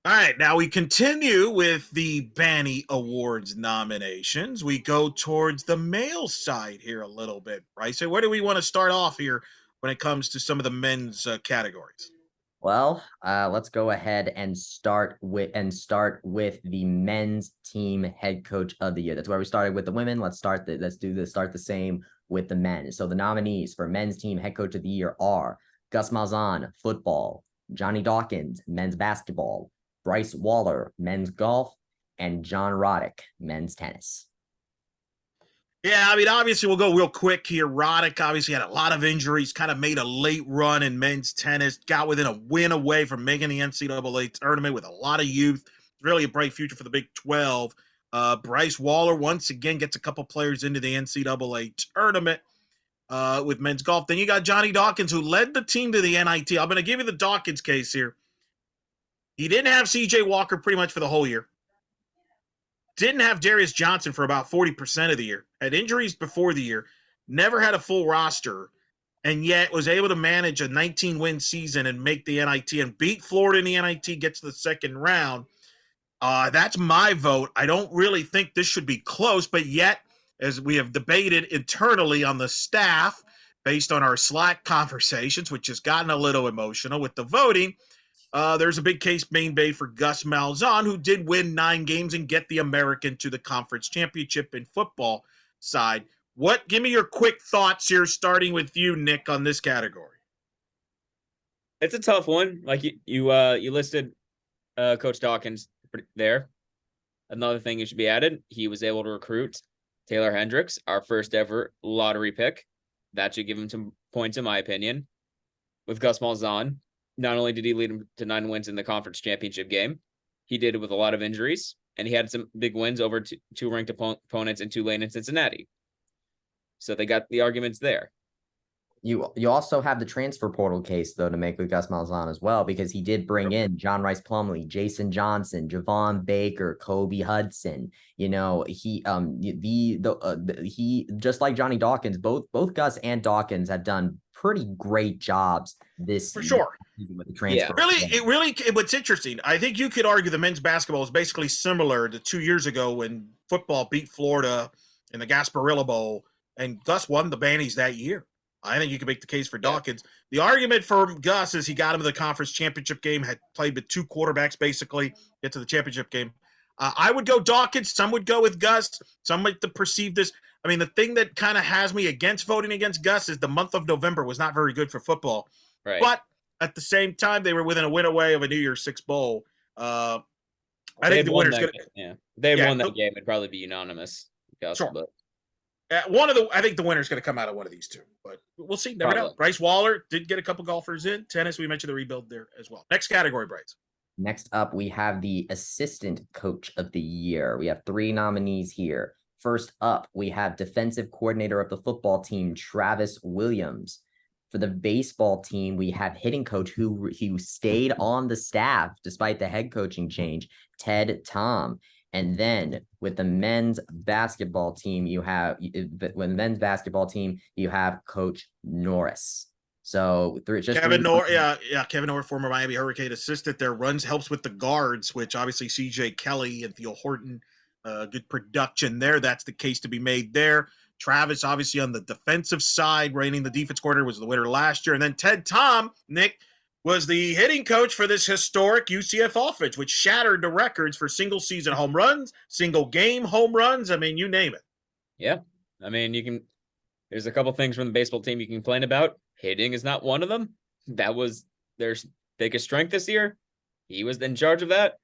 All right, now we continue with the Bannie Awards nominations. We go towards the male side here a little bit, Bryson. Where do we want to start off here when it comes to some of the men's categories? Well, let's go ahead and start with the men's team head coach of the year. That's where we started with the women. Let's start the same with the men. So the nominees for men's team head coach of the year are Gus Malzahn, football; Johnny Dawkins, men's basketball; Bryce Waller, men's golf; and John Roddick, men's tennis. Yeah, I mean, obviously, we'll go real quick here. Roddick obviously had a lot of injuries, kind of made a late run in men's tennis, got within a win away from making the NCAA tournament with a lot of youth. Really a bright future for the Big 12. Bryce Waller once again gets a couple players into the NCAA tournament with men's golf. Then you got Johnny Dawkins, who led the team to the NIT. I'm going to give you the Dawkins case here. He didn't have CJ Walker pretty much for the whole year. Didn't have Darius Johnson for about 40% of the year. Had injuries before the year. Never had a full roster. And yet was able to manage a 19-win season and make the NIT and beat Florida in the NIT, get to the second round. That's my vote. I don't really think this should be close, but yet, as we have debated internally on the staff, based on our Slack conversations, which has gotten a little emotional with the voting, there's a big case being made for Gus Malzahn, who did win 9 games and get the American to the conference championship in football side. Give me your quick thoughts here, starting with you, Nick, on this category. It's a tough one. Like you listed Coach Dawkins there. Another thing you should be added, he was able to recruit Taylor Hendricks, our first ever lottery pick. That should give him some points, in my opinion. With Gus Malzahn, not only did he lead him to 9 wins in the conference championship game, he did it with a lot of injuries, and he had some big wins over two ranked opponents in Tulane and Cincinnati. So they got the arguments there. You also have the transfer portal case, though, to make with Gus Malzahn as well, because he did bring in John Rice Plumlee, Jason Johnson, Javon Baker, Kobe Hudson. He just like Johnny Dawkins, both Gus and Dawkins have done pretty great jobs this For sure. with the Yeah. transfer. What's interesting, I think you could argue the men's basketball is basically similar to 2 years ago when football beat Florida in the Gasparilla Bowl, and Gus won the Bannies that year. I think you can make the case for Dawkins. The argument for Gus is he got him to the conference championship game, had played with 2 quarterbacks basically, get to the championship game. I would go Dawkins. Some would go with Gus. Some might perceive this. I mean, the thing that kind of has me against voting against Gus is the month of November was not very good for football. Right. But at the same time, they were within a win away of a New Year's Six bowl. I think the winner's going to. Yeah. If they had won that game, it'd probably be unanimous. Gus, sure. But I think the winner's going to come out of one of these two, but we'll see. Never know. Bryce Waller did get a couple golfers in tennis. We mentioned the rebuild there as well. Next category, Bryce. Next up, we have the assistant coach of the year. We have 3 nominees here. First up, we have defensive coordinator of the football team, Travis Williams. For the baseball team, we have hitting coach who stayed on the staff despite the head coaching change, Ted Tom. And then with the men's basketball team, you have Coach Norris. So Kevin Norris, Kevin Norris, former Miami Hurricane assistant there, helps with the guards, which obviously CJ Kelly and Theo Horton, good production there. That's the case to be made there. Travis, obviously on the defensive side, reigning the defense coordinator, was the winner last year. And then Ted Tom, Nick, was the hitting coach for this historic UCF offense, which shattered the records for single season home runs, single game home runs. I mean, you name it. Yeah. I mean, there's a couple things from the baseball team you can complain about. Hitting is not one of them. That was their biggest strength this year. He was in charge of that.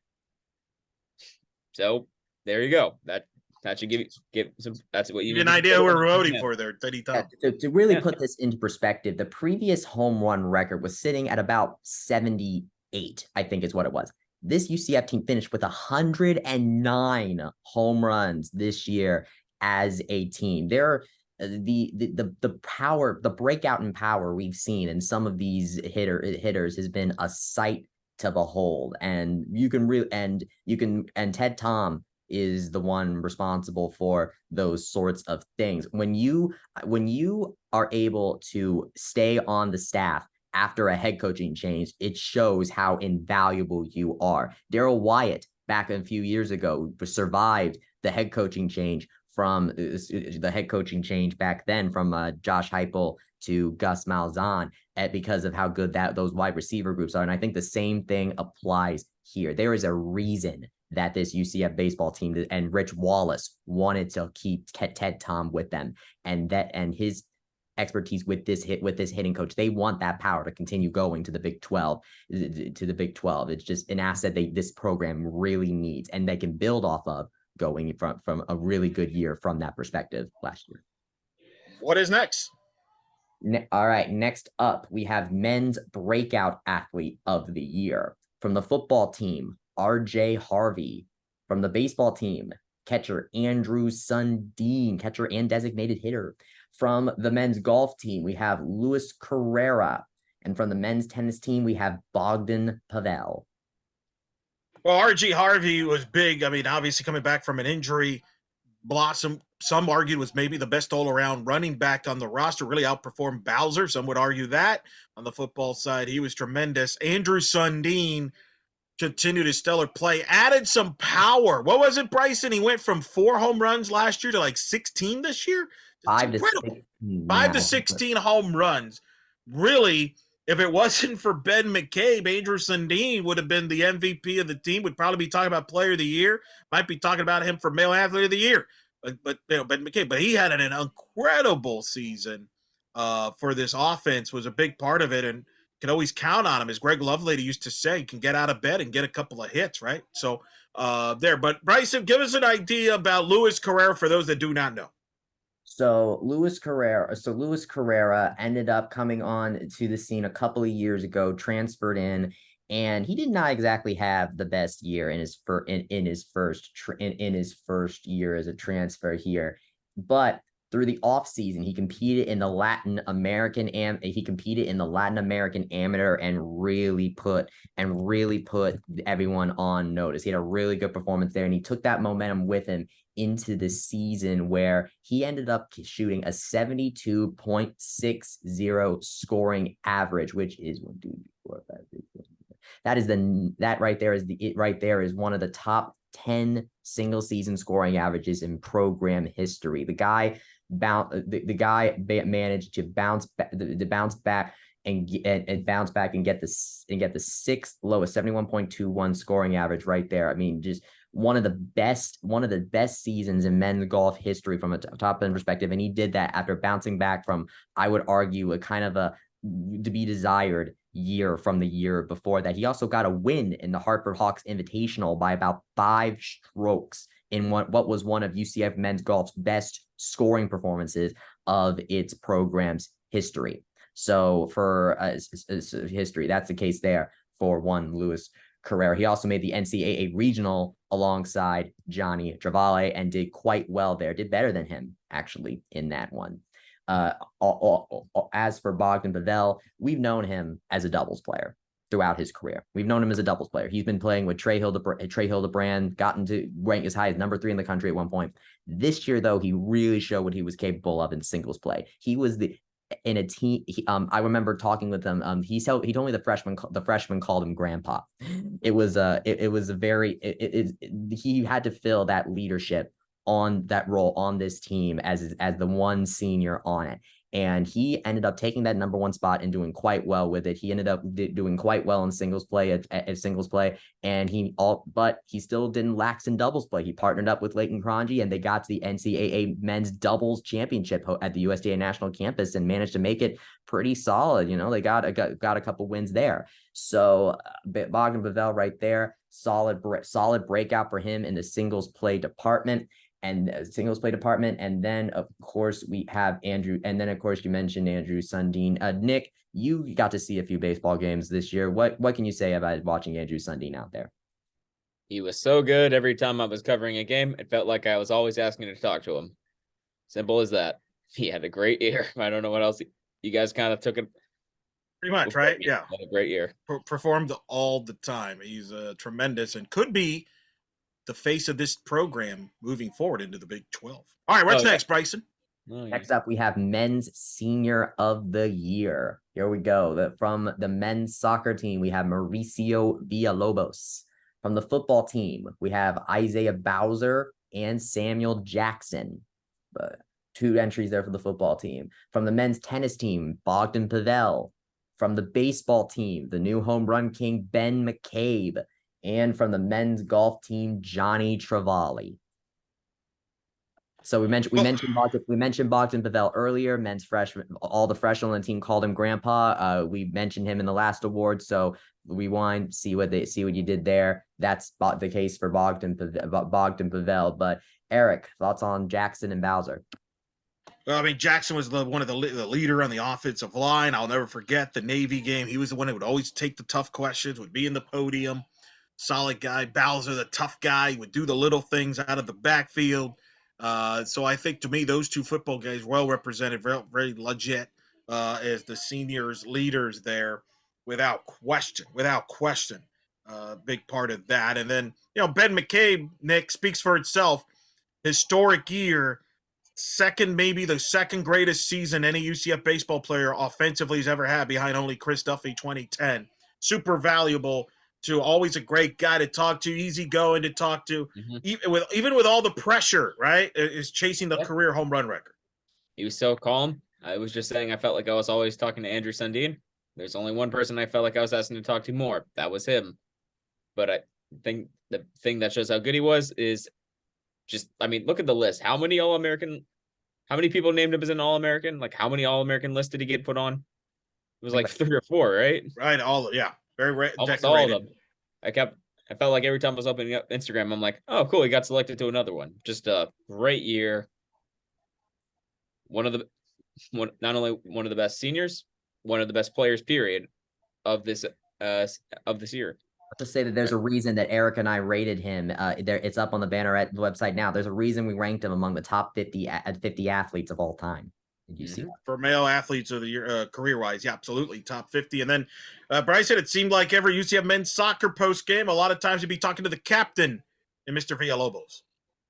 So there you go. That should give some. That's what you need an idea who we're voting for there, Teddy Tom. To really put this into perspective, the previous home run record was sitting at about 78, I think is what it was. This UCF team finished with 109 home runs this year as a team. They're the power, the breakout in power we've seen in some of these hitters has been a sight to behold. And Ted Tom is the one responsible for those sorts of things. When you are able to stay on the staff after a head coaching change, it shows how invaluable you are. Daryl Wyatt, back a few years ago, survived the head coaching change back then from Josh Heupel to Gus Malzahn because of how good those wide receiver groups are. And I think the same thing applies here. There is a reason that this UCF baseball team and Rich Wallace wanted to keep Ted Tom with them, and his expertise with this hitting coach. They want that power to continue going to the Big 12. It's just an asset this program really needs, and they can build off of going from a really good year from that perspective last year. What is next? All right, next up, we have men's breakout athlete of the year. From the football team, RJ Harvey. From the baseball team, catcher Andrew Sundin, catcher and designated hitter. From the men's golf team, we have Luis Carrera. And from the men's tennis team, we have Bogdan Pavel. Well, RJ Harvey was big. I mean, obviously coming back from an injury, blossom. Some argued was maybe the best all-around running back on the roster, really outperformed Bowser. Some would argue that. On the football side, he was tremendous. Andrew Sundin continued his stellar play, added some power. What was it, Bryson? He went from 4 home runs last year to like 16 this year. It's incredible. 5 to 16 home runs. Really, if it wasn't for Ben McCabe, Andrew Sundin would have been the MVP of the team. Would probably be talking about player of the year. Might be talking about him for male athlete of the year. But you know, Ben McCabe. But he had an incredible season for this offense. Was a big part of it, and can always count on him. As Greg Lovelady used to say, you can get out of bed and get a couple of hits, right? So there. But Bryson, give us an idea about Luis Carrera for those that do not know. So Luis Carrera ended up coming on to the scene a couple of years ago, transferred in, and he did not exactly have the best year in his first year as a transfer here. But through the offseason, he competed in the Latin American Amateur and really put everyone on notice. He had a really good performance there, and he took that momentum with him into the season where he ended up shooting a 72.60 scoring average, which is 1, 2, 3, 4, 5, 6, 7. That right there is one of the top 10 single season scoring averages in program history. The guy managed to bounce back and get the 6th lowest 71.21 scoring average right there. I mean, just one of the best seasons in men's golf history from a top end perspective. And he did that after bouncing back from, I would argue, a kind of a to be desired year from the year before that. He also got a win in the Hartford Hawks Invitational by about 5 strokes in what was one of UCF men's golf's best scoring performances of its program's history. So for history, that's the case there for one Luis Carrera. He also made the NCAA regional alongside Johnny Travale and did quite well there. Did better than him actually in that one. As for Bogdan Pavel, we've known him as a doubles player throughout his career. We've known him as a doubles player. He's been playing with Trey Hildebrand, gotten to rank as high as number 3 in the country at one point. This year, though, he really showed what he was capable of in singles play. He was in a team. I remember talking with him. He told me the freshman called him grandpa. He had to fill that leadership on that role on this team as the one senior on it. And he ended up taking that number 1 spot and doing quite well with it. He ended up doing quite well in singles play at singles play. And but he still didn't lax in doubles play. He partnered up with Leighton Cronji and they got to the NCAA men's doubles championship at the USDA national campus and managed to make it pretty solid. You know, they got a couple wins there. So Bogdan Pavel right there, solid breakout for him in the singles play department. And then of course we have Andrew, and then of course you mentioned Andrew Sundin. Nick, you got to see a few baseball games this year. What can you say about watching Andrew Sundin out there? He was so good. Every time I was covering a game, it felt like I was always asking to talk to him. Simple as that. He had a great year. I don't know what else you guys kind of took it. Pretty much, right? Yeah. Had a great year. Performed all the time. He's tremendous and could be the face of this program moving forward into the Big 12. All right, what's next, Bryson? Oh, yeah. Next up, we have Men's Senior of the Year. Here we go. From the men's soccer team, we have Mauricio Villalobos. From the football team, we have Isaiah Bowser and Samuel Jackson. Two entries there for the football team. From the men's tennis team, Bogdan Pavel. From the baseball team, the new home run king, Ben McCabe. And from the men's golf team, Johnny Travali. So we mentioned Bogdan Pavel earlier, men's freshman. All the freshmen on the team called him grandpa. We mentioned him in the last award. So rewind, see what you did there. That's the case for Bogdan Pavel. But Eric, thoughts on Jackson and Bowser? Well, I mean, Jackson was one of the leader on the offensive line. I'll never forget the Navy game. He was the one that would always take the tough questions, would be in the podium. Solid guy. Bowser, the tough guy, would do the little things out of the backfield. So I think, to me, those two football guys well represented, very, very legit as the seniors leaders there, without question. Big part of that. And then, Ben McCabe, Nick, speaks for itself. Historic year. Maybe the second greatest season any UCF baseball player offensively has ever had, behind only Chris Duffy 2010. Super valuable, to always a great guy to talk to, easy going to talk to, even with all the pressure, right? Is chasing the career home run record. He was so calm. I was just saying I felt like I was always talking to Andrew Sundin. There's only one person I felt like I was asking to talk to more. That was him. But I think the thing that shows how good he was is just, I mean, look at the list. How many people named him as an All-American? Like, how many All-American lists did he get put on? It was like 3 or 4, right? Right. Very almost all of them. I felt like every time I was opening up Instagram, I'm like, oh, cool, he got selected to another one. Just a great year. Not only one of the best seniors, one of the best players, period, of this year. Let's just say that there's a reason that Eric and I rated him. It's up on the Banneret website now. There's a reason we ranked him among the top 50 athletes of all time. Did you see that? For male athletes of the year, career-wise? Yeah, absolutely, top 50. And then Bryson, it seemed like every UCF men's soccer post game, a lot of times you'd be talking to the captain and Mr. Villalobos.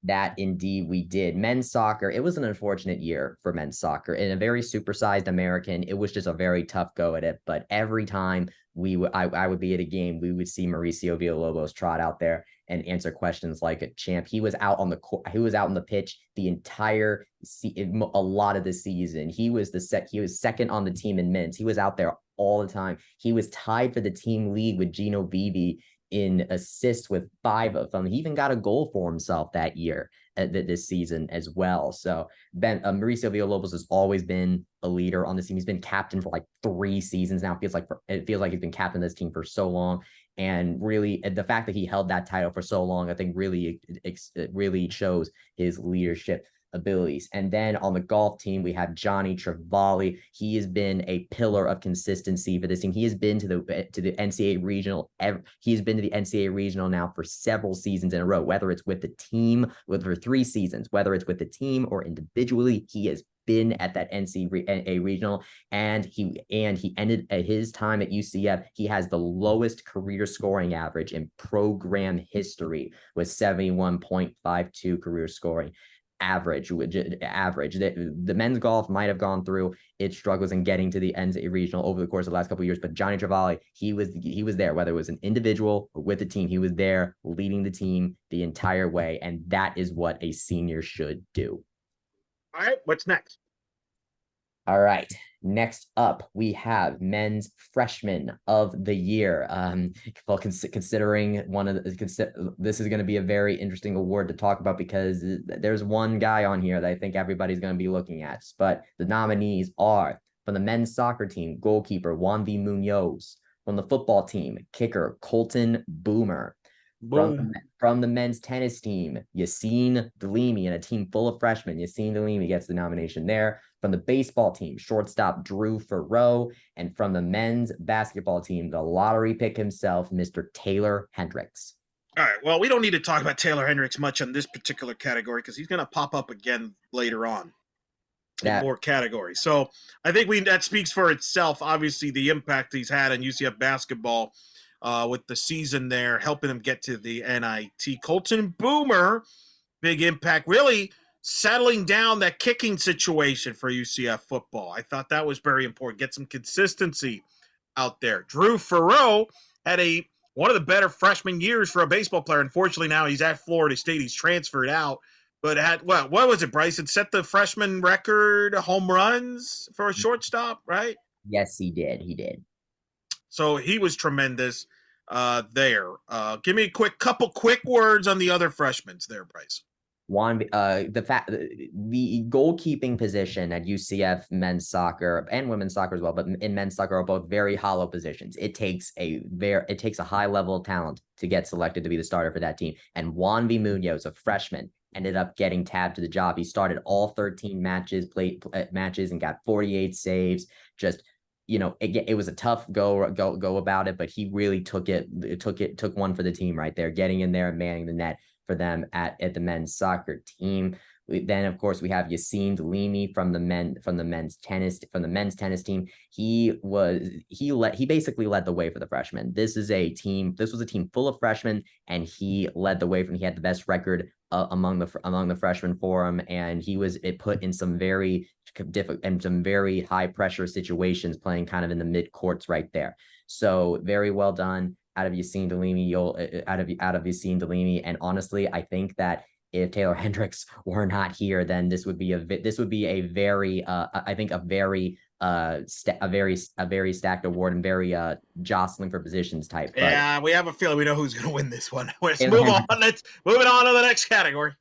That indeed we did. Men's soccer, it was an unfortunate year for men's soccer. In a very supersized American, it was just a very tough go at it. But every time I would be at a game, we would see Mauricio Villalobos trot out there and answer questions like a champ. He was out on the pitch the entire a lot of the season. He was second on the team in minutes. He was out there all the time. He was tied for the team lead with Gino Vivi in assists with 5 of them. He even got a goal for himself that year, this season as well. So Mauricio Villalobos has always been a leader on this team. He's been captain for like 3 seasons now. It feels like he's been captain of this team for so long. And really, the fact that he held that title for so long, I think really shows his leadership abilities. And then on the golf team, we have Johnny Travali. He has been a pillar of consistency for this team. He has been to the NCAA regional. He's been to the NCAA regional now for several seasons in a row, whether it's with the team, for 3 seasons, whether it's with the team or individually. He has been at that NCAA regional, and he ended at his time at UCF. He has the lowest career scoring average in program history with 71.52 career scoring average. The men's golf might have gone through its struggles in getting to the NCAA regional over the course of the last couple of years, but Johnny Travali, he was there, whether it was an individual or with the team. He was there leading the team the entire way, and that is what a senior should do. All right, what's next? All right. Next up, we have men's freshman of the year. Well, considering this is going to be a very interesting award to talk about, because there's one guy on here that I think everybody's going to be looking at. But the nominees are: from the men's soccer team, goalkeeper Juan V. Munoz; from the football team, kicker Colton Boomer; from the men's tennis team, Yassine Delimi, and a team full of freshmen. Yassine Delimi gets the nomination there. From the baseball team, shortstop Drew Farrow; and from the men's basketball team, the lottery pick himself, Mr. Taylor Hendricks. All right, well, we don't need to talk about Taylor Hendricks much on this particular category, because he's going to pop up again later on in more categories. So I think that speaks for itself. Obviously, the impact he's had on UCF basketball with the season there, helping him get to the NIT. Colton Boomer, big impact, really settling down that kicking situation for UCF football. I thought that was very important. Get some consistency out there. Drew Farrow had one of the better freshman years for a baseball player. Unfortunately, now he's at Florida State. He's transferred out, but had what was it, Bryson? Set the freshman record home runs for a shortstop, right? Yes, he did. He did. So he was tremendous there. Give me a couple quick words on the other freshmen there, Bryce. The goalkeeping position at UCF men's soccer and women's soccer as well, but in men's soccer are both very hollow positions. It takes a high level of talent to get selected to be the starter for that team. And Juan V. Munoz, a freshman, ended up getting tabbed to the job. He started all 13 matches, played matches, and got 48 saves. Just, it was a tough go about it, but he really took one for the team right there, getting in there and manning the net for them at the men's soccer team. Then, of course, we have Yassine Delimi from the men's tennis team. He basically led the way for the freshmen. This was a team full of freshmen, and he led the way he had the best record among the freshmen for him, and it put in some very difficult and some very high pressure situations, playing kind of in the mid courts right there. So very well done out of Yassine Delimi, and honestly, I think that if Taylor Hendricks were not here, then this would be a very stacked award and very jostling for positions type. Yeah, we have a feeling we know who's going to win this one. Let's move on. Let's move it on to the next category.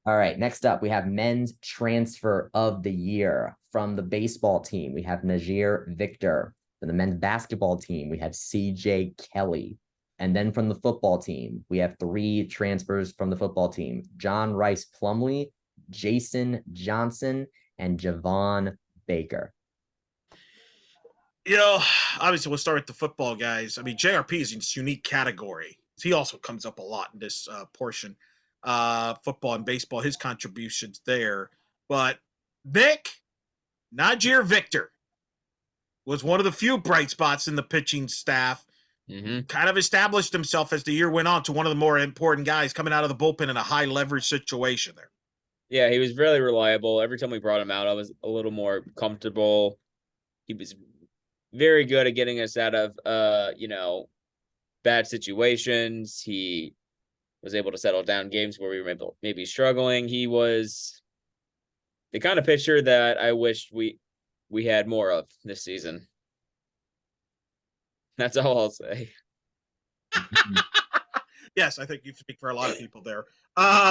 All right, next up, we have men's transfer of the year. From the baseball team, we have Najir Victor. From the men's basketball team, we have CJ Kelly. And then from the football team, we have 3 transfers from the football team: John Rice Plumlee, Jason Johnson, and Javon Baker. Obviously, we'll start with the football guys. I mean, JRP is in this unique category. He also comes up a lot in this portion. Football and baseball, his contributions there. But Najir Victor was one of the few bright spots in the pitching staff. Mm-hmm. Kind of established himself as the year went on to one of the more important guys coming out of the bullpen in a high leverage situation there. Yeah, he was really reliable. Every time we brought him out, I was a little more comfortable. He was very good at getting us out of bad situations. He was able to settle down games where we were maybe struggling. He was the kind of pitcher that I wished we had more of this season. That's all I'll say. Yes, I think you speak for a lot of people there.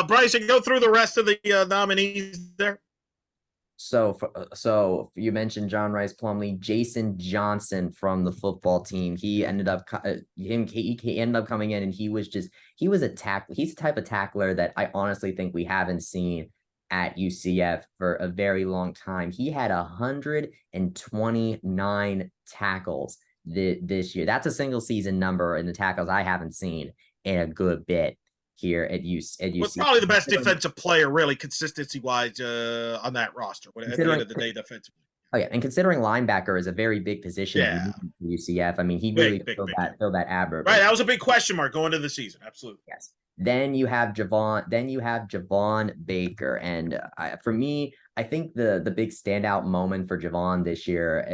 Bryson, go through the rest of the nominees there. So you mentioned John Rice Plumlee, Jason Johnson from the football team. He ended up he ended up coming in, and he's the type of tackler that I honestly think we haven't seen at UCF for a very long time. He had 129 tackles this year. That's a single season number in the tackles I haven't seen in a good bit here at UCF. Was probably the best defensive player, really, consistency-wise, on that roster. At the end of the day, defensively. Oh yeah, and considering linebacker is a very big position at UCF, I mean, he really filled that adverb. Right, that was a big question mark going into the season. Absolutely. Yes. Then you have Javon Baker, and for me, I think the big standout moment for Javon this year,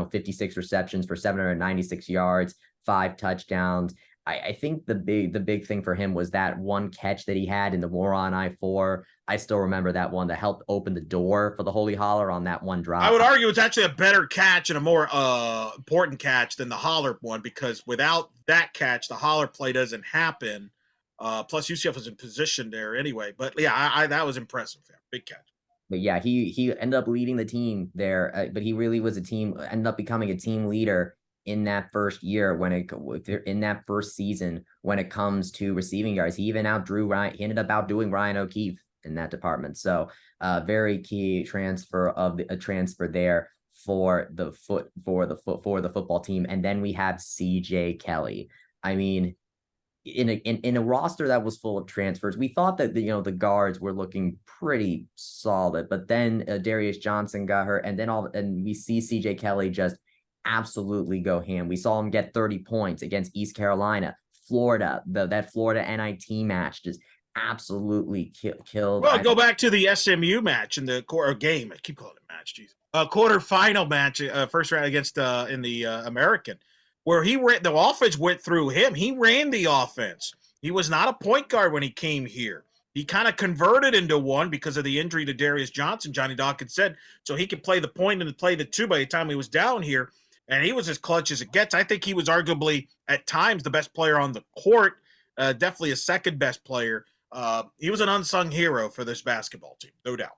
56 receptions for 796 yards, 5 touchdowns. I think the big thing for him was that one catch that he had in the War on I-4. I still remember that one that helped open the door for the Holy Holler on that one drop. I would argue it's actually a better catch and a more important catch than the Holler one, because without that catch, the Holler play doesn't happen. Plus, UCF was in position there anyway. But yeah, that was impressive. Yeah, big catch. But yeah, he ended up leading the team there. But he really was ended up becoming a team leader in that first year in that first season when it comes to receiving yards. He even ended up outdoing Ryan O'Keefe in that department. So very key transfer there for the football team. And then we have CJ Kelly. I mean, in a roster that was full of transfers, we thought that the guards were looking pretty solid, but then Darius Johnson got hurt, and we see CJ Kelly just absolutely go ham. We saw him get 30 points against East Carolina, Florida, that Florida NIT match, just absolutely killed. Well, go back to the SMU match in the quarter game. I keep calling it match, jeez. Quarterfinal match, first round against in the American, where he ran the offense went through him. He ran the offense. He was not a point guard when he came here. He kind of converted into one because of the injury to Darius Johnson. Johnny Dawkins said so he could play the point and play the two by the time he was down here, and he was as clutch as it gets. I think he was arguably at times the best player on the court, definitely a second best player. He was an unsung hero for this basketball team, no doubt.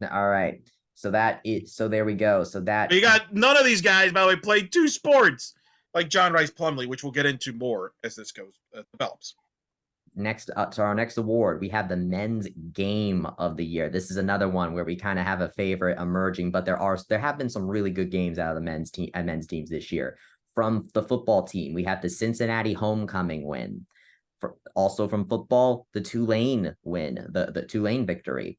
All right. So there we go. So that you got none of these guys, by the way, played two sports like John Rice Plumlee, which we'll get into more as this goes develops. Next up to our next award, we have the men's game of the year. This is another one where we kind of have a favorite emerging, but there have been some really good games out of the men's teams this year. From the football team, we have the Cincinnati homecoming win. Also from football, the Tulane win, the Tulane victory.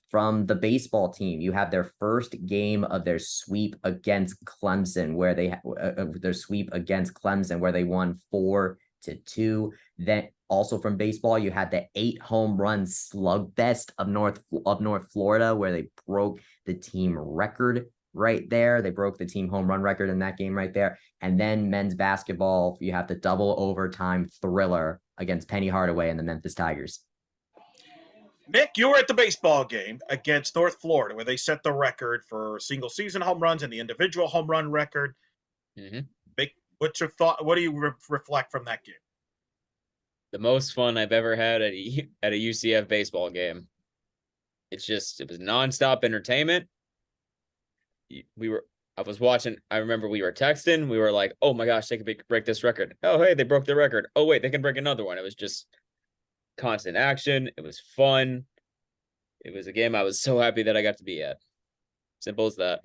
From the baseball team, you have their first game of their sweep against Clemson, where they won 4-2. Then also from baseball, you had the 8 home run slugfest of North Florida, where they broke the team record right there. They broke the team home run record in that game right there. And then men's basketball, you have the double overtime thriller against Penny Hardaway and the Memphis Tigers. Nick, you were at the baseball game against North Florida where they set the record for single season home runs and the individual home run record. Mm-hmm. What's your thought? What do you reflect from that game? The most fun I've ever had at a UCF baseball game. It was nonstop entertainment. I was watching. I remember we were texting. We were like, "Oh my gosh, they could break this record. Oh hey, they broke the record. Oh wait, they can break another one." It was just constant action. It was fun. It was a game I was so happy that I got to be at. Simple as that.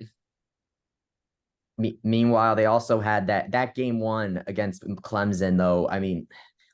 Meanwhile, they also had that game 1 against Clemson, though. I mean,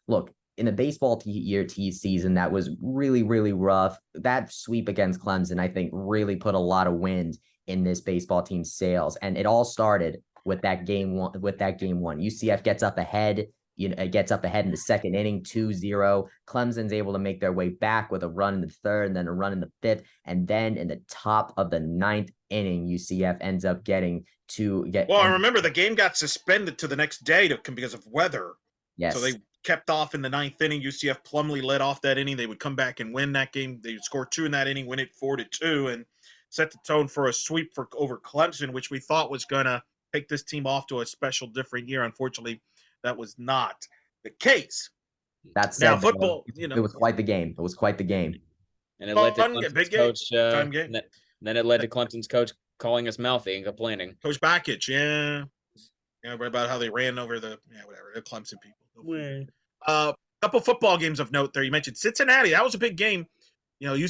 look, in the baseball season, that was really, really rough. That sweep against Clemson, I think, really put a lot of wind in this baseball team's sails. And it all started with that game 1. UCF gets up ahead. It gets up ahead in the second inning, 2-0. Clemson's able to make their way back with a run in the third and then a run in the fifth. And then in the top of the 9th inning, UCF ends up getting to get. Well, I remember the game got suspended to the next day because of weather. Yes. So they kept off in the 9th inning. UCF Plumlee led off that inning. They would come back and win that game. They would score 2 in that inning, win it 4-2, and set the tone for a sweep over Clemson, which we thought was going to take this team off to a special, different year. Unfortunately, that was not the case. That's now football. It was quite the game. And it led to Clemson's coach. Then it led to Clemson's coach calling us mouthy and complaining. Coach Bakich, yeah, about how they ran over the Clemson people. Couple football games of note there. You mentioned Cincinnati. That was a big game.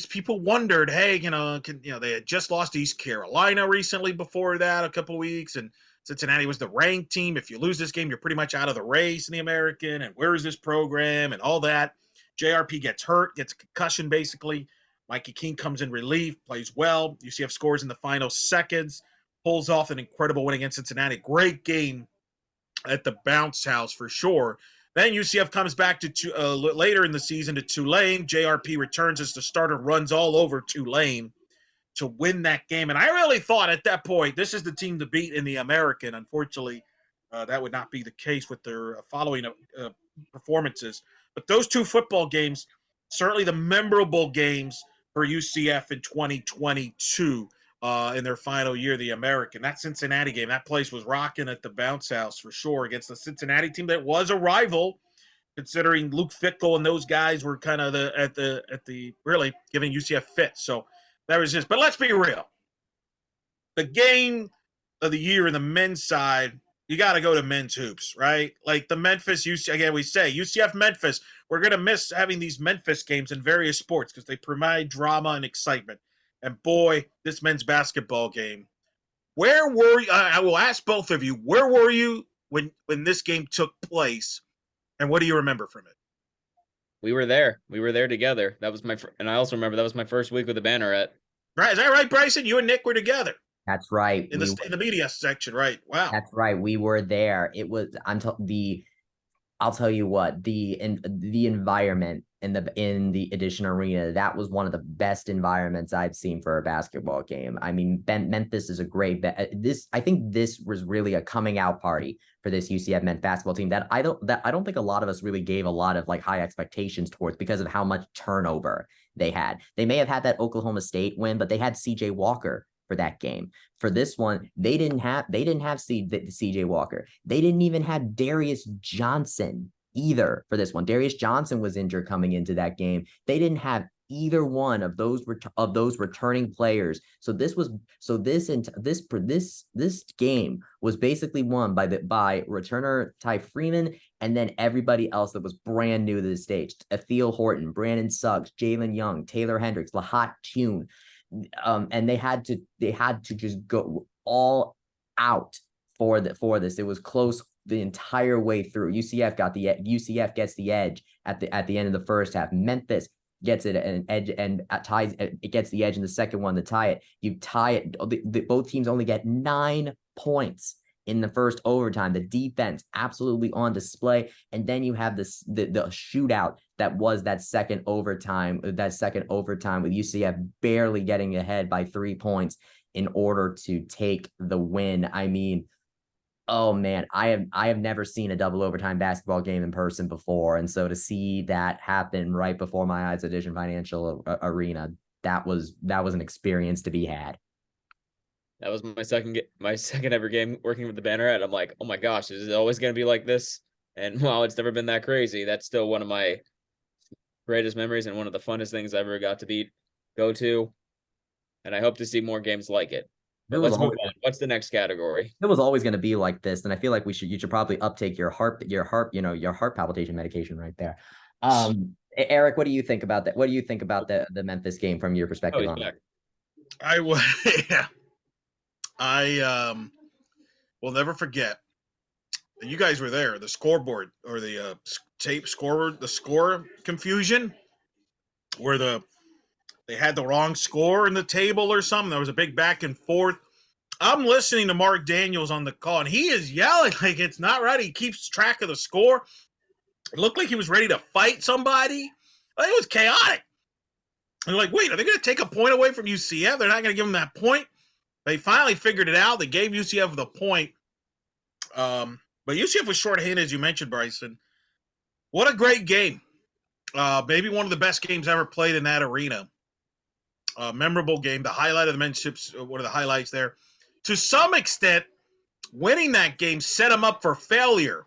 People wondered, hey, they had just lost to East Carolina recently before that, a couple weeks, and Cincinnati was the ranked team. If you lose this game, you're pretty much out of the race in the American. And where is this program and all that? JRP gets hurt, gets a concussion basically. Mikey King comes in relief, plays well. UCF scores in the final seconds, pulls off an incredible win against Cincinnati. Great game at the bounce house for sure. Then UCF comes back to later in the season to Tulane. JRP returns as the starter, runs all over Tulane to win that game. And I really thought at that point, this is the team to beat in the American. Unfortunately, that would not be the case with their following performances. But those 2 football games, certainly the memorable games for UCF in 2022 in their final year, the American. That Cincinnati game, that place was rocking at the bounce house for sure against the Cincinnati team that was a rival, considering Luke Fickell and those guys were kind of at the really giving UCF fits. So that was just, but let's be real. The game of the year in the men's side, you got to go to men's hoops, right? Like the Memphis, again, we say UCF Memphis, we're going to miss having these Memphis games in various sports because they provide drama and excitement. And boy, this men's basketball game, where were you? I will ask both of you, where were you when this game took place? And what do you remember from it? We were there. We were there together. That was and I also remember that was my first week with the Banneret. Right. Is that right, Bryson? You and Nick were together. That's right. In the media section, right? Wow. That's right. We were there. It was I'll tell you what, the environment in the Edition Arena, that was one of the best environments I've seen for a basketball game. I mean, Memphis is a great I think this was really a coming out party for this UCF men's basketball team that I don't think a lot of us really gave a lot of like high expectations towards because of how much turnover they had. They may have had that Oklahoma State win, but they had CJ Walker for that game. For this one, they didn't have CJ Walker. They didn't even have Darius Johnson either for this one. Darius Johnson was injured coming into that game. They didn't have either one of those returning players. So this game was basically won by returner Ty Freeman and then everybody else that was brand new to the stage. Ethel Horton, Brandon Suggs, Jalen Young, Taylor Hendricks, Lahat Tune. And they had to just go all out for this. It was close the entire way through. UCF gets the edge at the end of the first half. Memphis gets it an edge and ties it gets the edge in the second one to tie it. You tie it. Both teams only get 9 points in the first overtime. The defense absolutely on display, and then you have the shootout that was that second overtime with UCF barely getting ahead by 3 points in order to take the win. I mean, oh man, I have never seen a double overtime basketball game in person before, and so to see that happen right before my eyes at Edition Financial Arena, that was an experience to be had. That was my second ever game working with the Banneret. I'm like, oh my gosh, is it always going to be like this? And while it's never been that crazy, that's still one of my greatest memories and one of the funnest things I ever got to go to. And I hope to see more games like it. But let's move on. What's the next category? It was always going to be like this, and I feel like you should probably uptake your heart palpitation medication right there. Eric, what do you think about that? What do you think about the Memphis game from your perspective on it? I will. Yeah. I will never forget. You guys were there. The scoreboard or the the score confusion, where they had the wrong score in the table or something. There was a big back and forth. I'm listening to Mark Daniels on the call, and he is yelling like it's not right. He keeps track of the score. It looked like he was ready to fight somebody. It was chaotic. And they're like, wait, are they going to take a point away from UCF? They're not going to give them that point. They finally figured it out. They gave UCF the point. But UCF was shorthanded, as you mentioned, Bryson. What a great game. Maybe one of the best games ever played in that arena. Memorable game. The highlight of the men's ships, one of the highlights there. To some extent, winning that game set them up for failure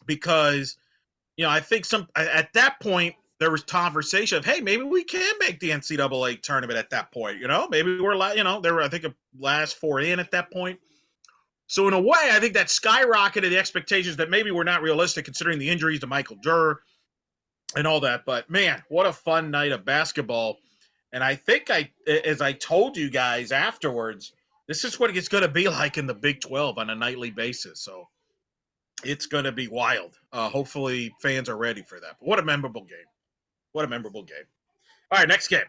because, I think at that point, there was conversation of, hey, maybe we can make the NCAA tournament at that point. Maybe we're, there were, I think, a last 4 in at that point. So in a way, I think that skyrocketed the expectations that maybe were not realistic considering the injuries to Michael Durr and all that. But man, what a fun night of basketball. And I think as I told you guys afterwards, this is what it's going to be like in the Big 12 on a nightly basis. So it's going to be wild. Hopefully fans are ready for that. But what a memorable game. What a memorable game. All right, next game.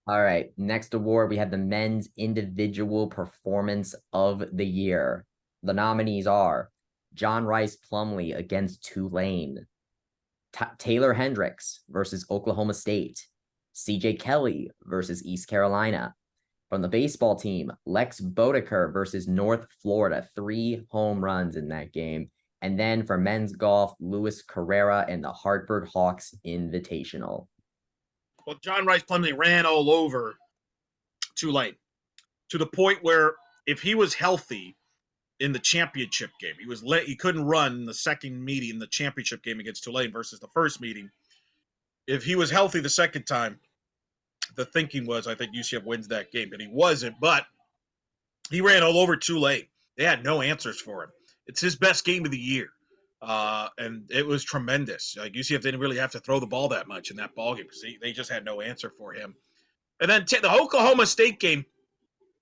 All right, next award, we have the Men's Individual Performance of the Year. The nominees are John Rice Plumlee against Tulane, Taylor Hendricks versus Oklahoma State, CJ Kelly versus East Carolina. From the baseball team, Lex Bodeker versus North Florida, 3 home runs in that game. And then for men's golf, Luis Carrera and the Hartford Hawks Invitational. Well, John Rice Plumlee ran all over Tulane to the point where if he was healthy in the championship game, he couldn't run in the second meeting, the championship game against Tulane versus the first meeting. If he was healthy the second time, the thinking was, I think UCF wins that game, but he wasn't. But he ran all over Tulane. They had no answers for him. It's his best game of the year. And it was tremendous. Like UCF didn't really have to throw the ball that much in that ball game because they just had no answer for him. And then the Oklahoma State game,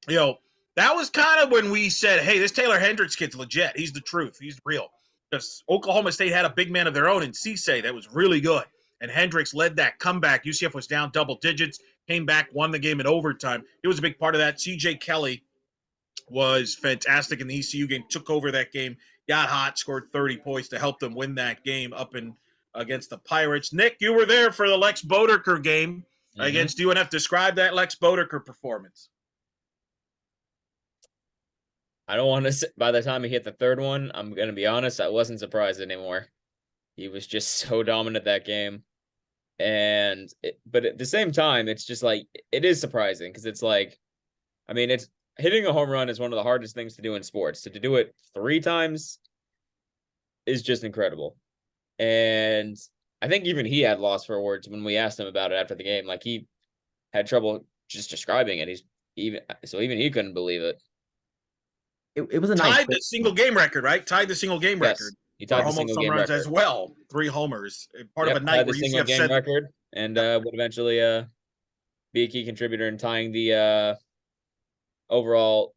that was kind of when we said, hey, this Taylor Hendricks kid's legit. He's the truth. He's real. Because Oklahoma State had a big man of their own in Cisse that was really good. And Hendricks led that comeback. UCF was down double digits, came back, won the game in overtime. It was a big part of that. CJ Kelly was fantastic in the ECU game, took over that game. got hot, scored 30 points to help them win that game up in against the Pirates. Nick, you were there for the Lex Bodeker game against UNF. Describe that Lex Bodeker performance. I don't want to say, by the time he hit the third one, I'm going to be honest, I wasn't surprised anymore. He was just so dominant that game. But at the same time, it's just like, it is surprising because it's like, I mean, it's hitting a home run is one of the hardest things to do in sports. So to do it 3 times is just incredible. And I think even he had lost for words when we asked him about it after the game. Like, he had trouble just describing it. Even he couldn't believe it. It was a nice tied the single game record, right? Tied the single game record. He tied the home single home game runs record as well. 3 homers. Part of a night tied the where single UCF game said record and would eventually be a key contributor in tying the overall,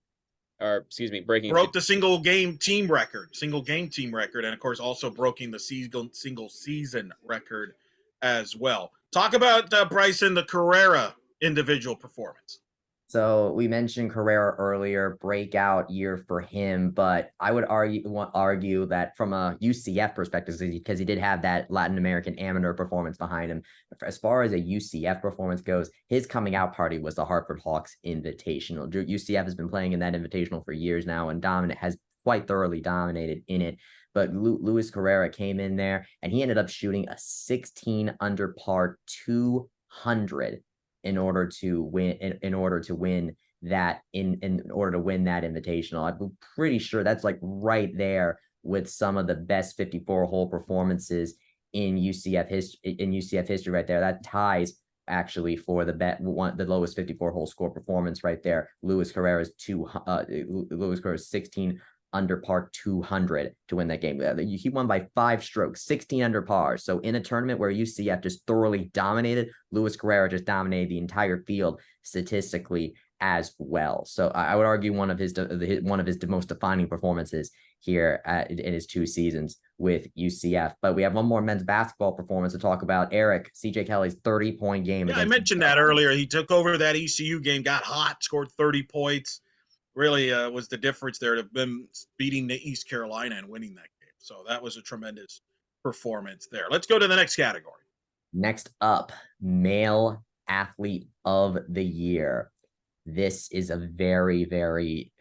or excuse me, broke the single game team record, and of course also broking the single season record as well. Talk about Bryson, the Carrera individual performance. So we mentioned Carrera earlier, breakout year for him, but I would argue that from a UCF perspective, because he did have that Latin American amateur performance behind him. As far as a UCF performance goes, his coming out party was the Hartford Hawks Invitational. UCF has been playing in that Invitational for years now and has quite thoroughly dominated in it. But Luis Carrera came in there and he ended up shooting a 16 under par 200 in order to win that invitational. I'm pretty sure that's like right there with some of the best 54-hole performances in UCF history right there. That ties actually for the lowest 54-hole score performance right there. Luis Carrera's 16 under par 200 to win that game. He won by 5 strokes, 16 under par. So in a tournament where UCF just thoroughly dominated, Luis Carrera just dominated the entire field statistically as well. So I would argue one of his most defining performances here in his 2 seasons with UCF. But we have one more men's basketball performance to talk about. Eric, CJ Kelly's 30-point game. Yeah, I mentioned that earlier. He took over that ECU game, got hot, scored 30 points. Really was the difference there to them beating the East Carolina and winning that game. So that was a tremendous performance there. Let's go to the next category. Next up, male athlete of the year. This is a very,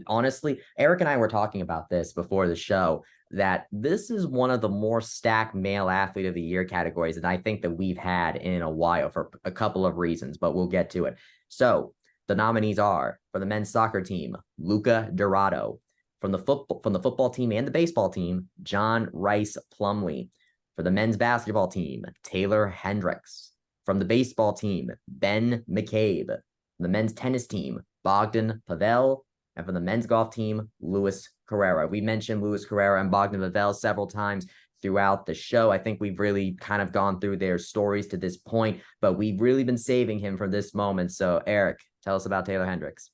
honestly, Eric and I were talking about this before the show, that this is one of the more stacked male athlete of the year categories that I think that we've had in a while for a couple of reasons, but we'll get to it. So the nominees are, for the men's soccer team, Luca Dorado. From the football team and the baseball team, John Rice Plumlee. For the men's basketball team, Taylor Hendricks. From the baseball team, Ben McCabe. From the men's tennis team, Bogdan Pavel. And for the men's golf team, Luis Carrera. We mentioned Luis Carrera and Bogdan Pavel several times throughout the show. I think we've really kind of gone through their stories to this point, but we've really been saving him for this moment. So, Eric, tell us about Taylor Hendricks.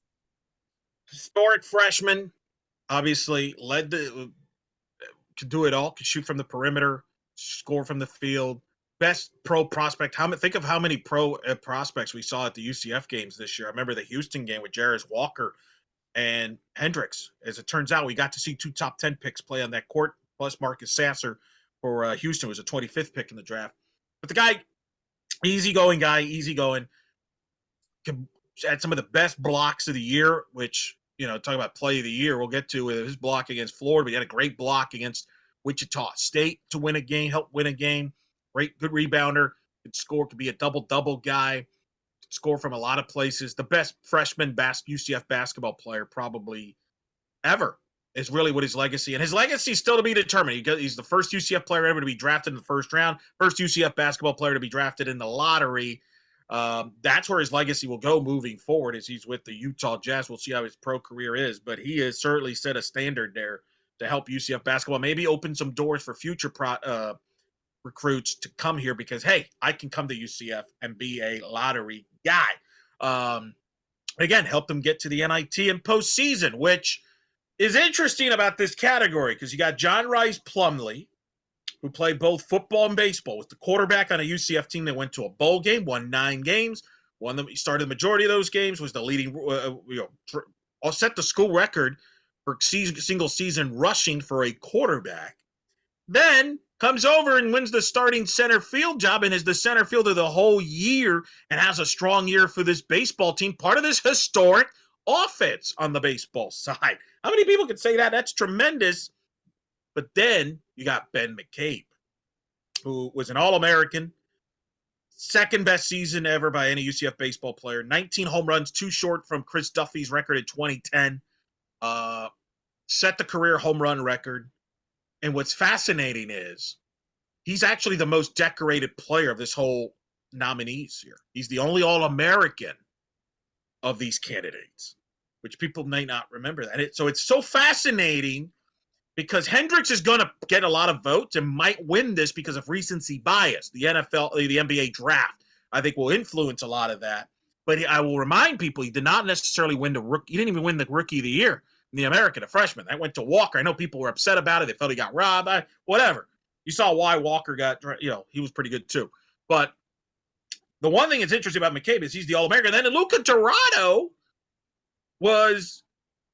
Historic freshman, obviously could do it all, could shoot from the perimeter, score from the field, best pro prospect. Think of how many pro prospects we saw at the UCF games this year. I remember the Houston game with Jarris Walker and Hendricks. As it turns out, we got to see 2 top 10 picks play on that court, plus Marcus Sasser for Houston was a 25th pick in the draft. But the guy, easygoing, had some of the best blocks of the year, which, talk about play of the year, we'll get to with his block against Florida, but he had a great block against Wichita State to win a game, help win a game. Great, good rebounder, could score, could be a double-double guy, could score from a lot of places. The best freshman UCF basketball player probably ever is really what his legacy, and his legacy is still to be determined. He's the first UCF player ever to be drafted in the first round, first UCF basketball player to be drafted in the lottery. That's where his legacy will go moving forward as he's with the Utah Jazz. We'll see how his pro career is, but he has certainly set a standard there to help UCF basketball, maybe open some doors for future recruits to come here because, hey, I can come to UCF and be a lottery guy. Again, help them get to the NIT and postseason, which is interesting about this category because you got John Rice Plumlee, who played both football and baseball, was the quarterback on a UCF team that went to a bowl game, won 9 games, he started the majority of those games, was the leading, set the school record per single season rushing for a quarterback. Then comes over and wins the starting center field job and is the center fielder the whole year and has a strong year for this baseball team, part of this historic offense on the baseball side. How many people could say that? That's tremendous. But then you got Ben McCabe, who was an All-American, second best season ever by any UCF baseball player, 19 home runs, too short from Chris Duffy's record in 2010, set the career home run record. And what's fascinating is he's actually the most decorated player of this whole nominees here. He's the only All-American of these candidates, which people may not remember that. So it's so fascinating because Hendricks is going to get a lot of votes and might win this because of recency bias. The NFL, the NBA draft, I think will influence a lot of that. But I will remind people he did not necessarily win the rookie. He didn't even win the Rookie of the Year in the American, a freshman. That went to Walker. I know people were upset about it. They felt he got robbed. Whatever. You saw why Walker got, he was pretty good too. But the one thing that's interesting about McCabe is he's the All-American. And then Luca Dorado was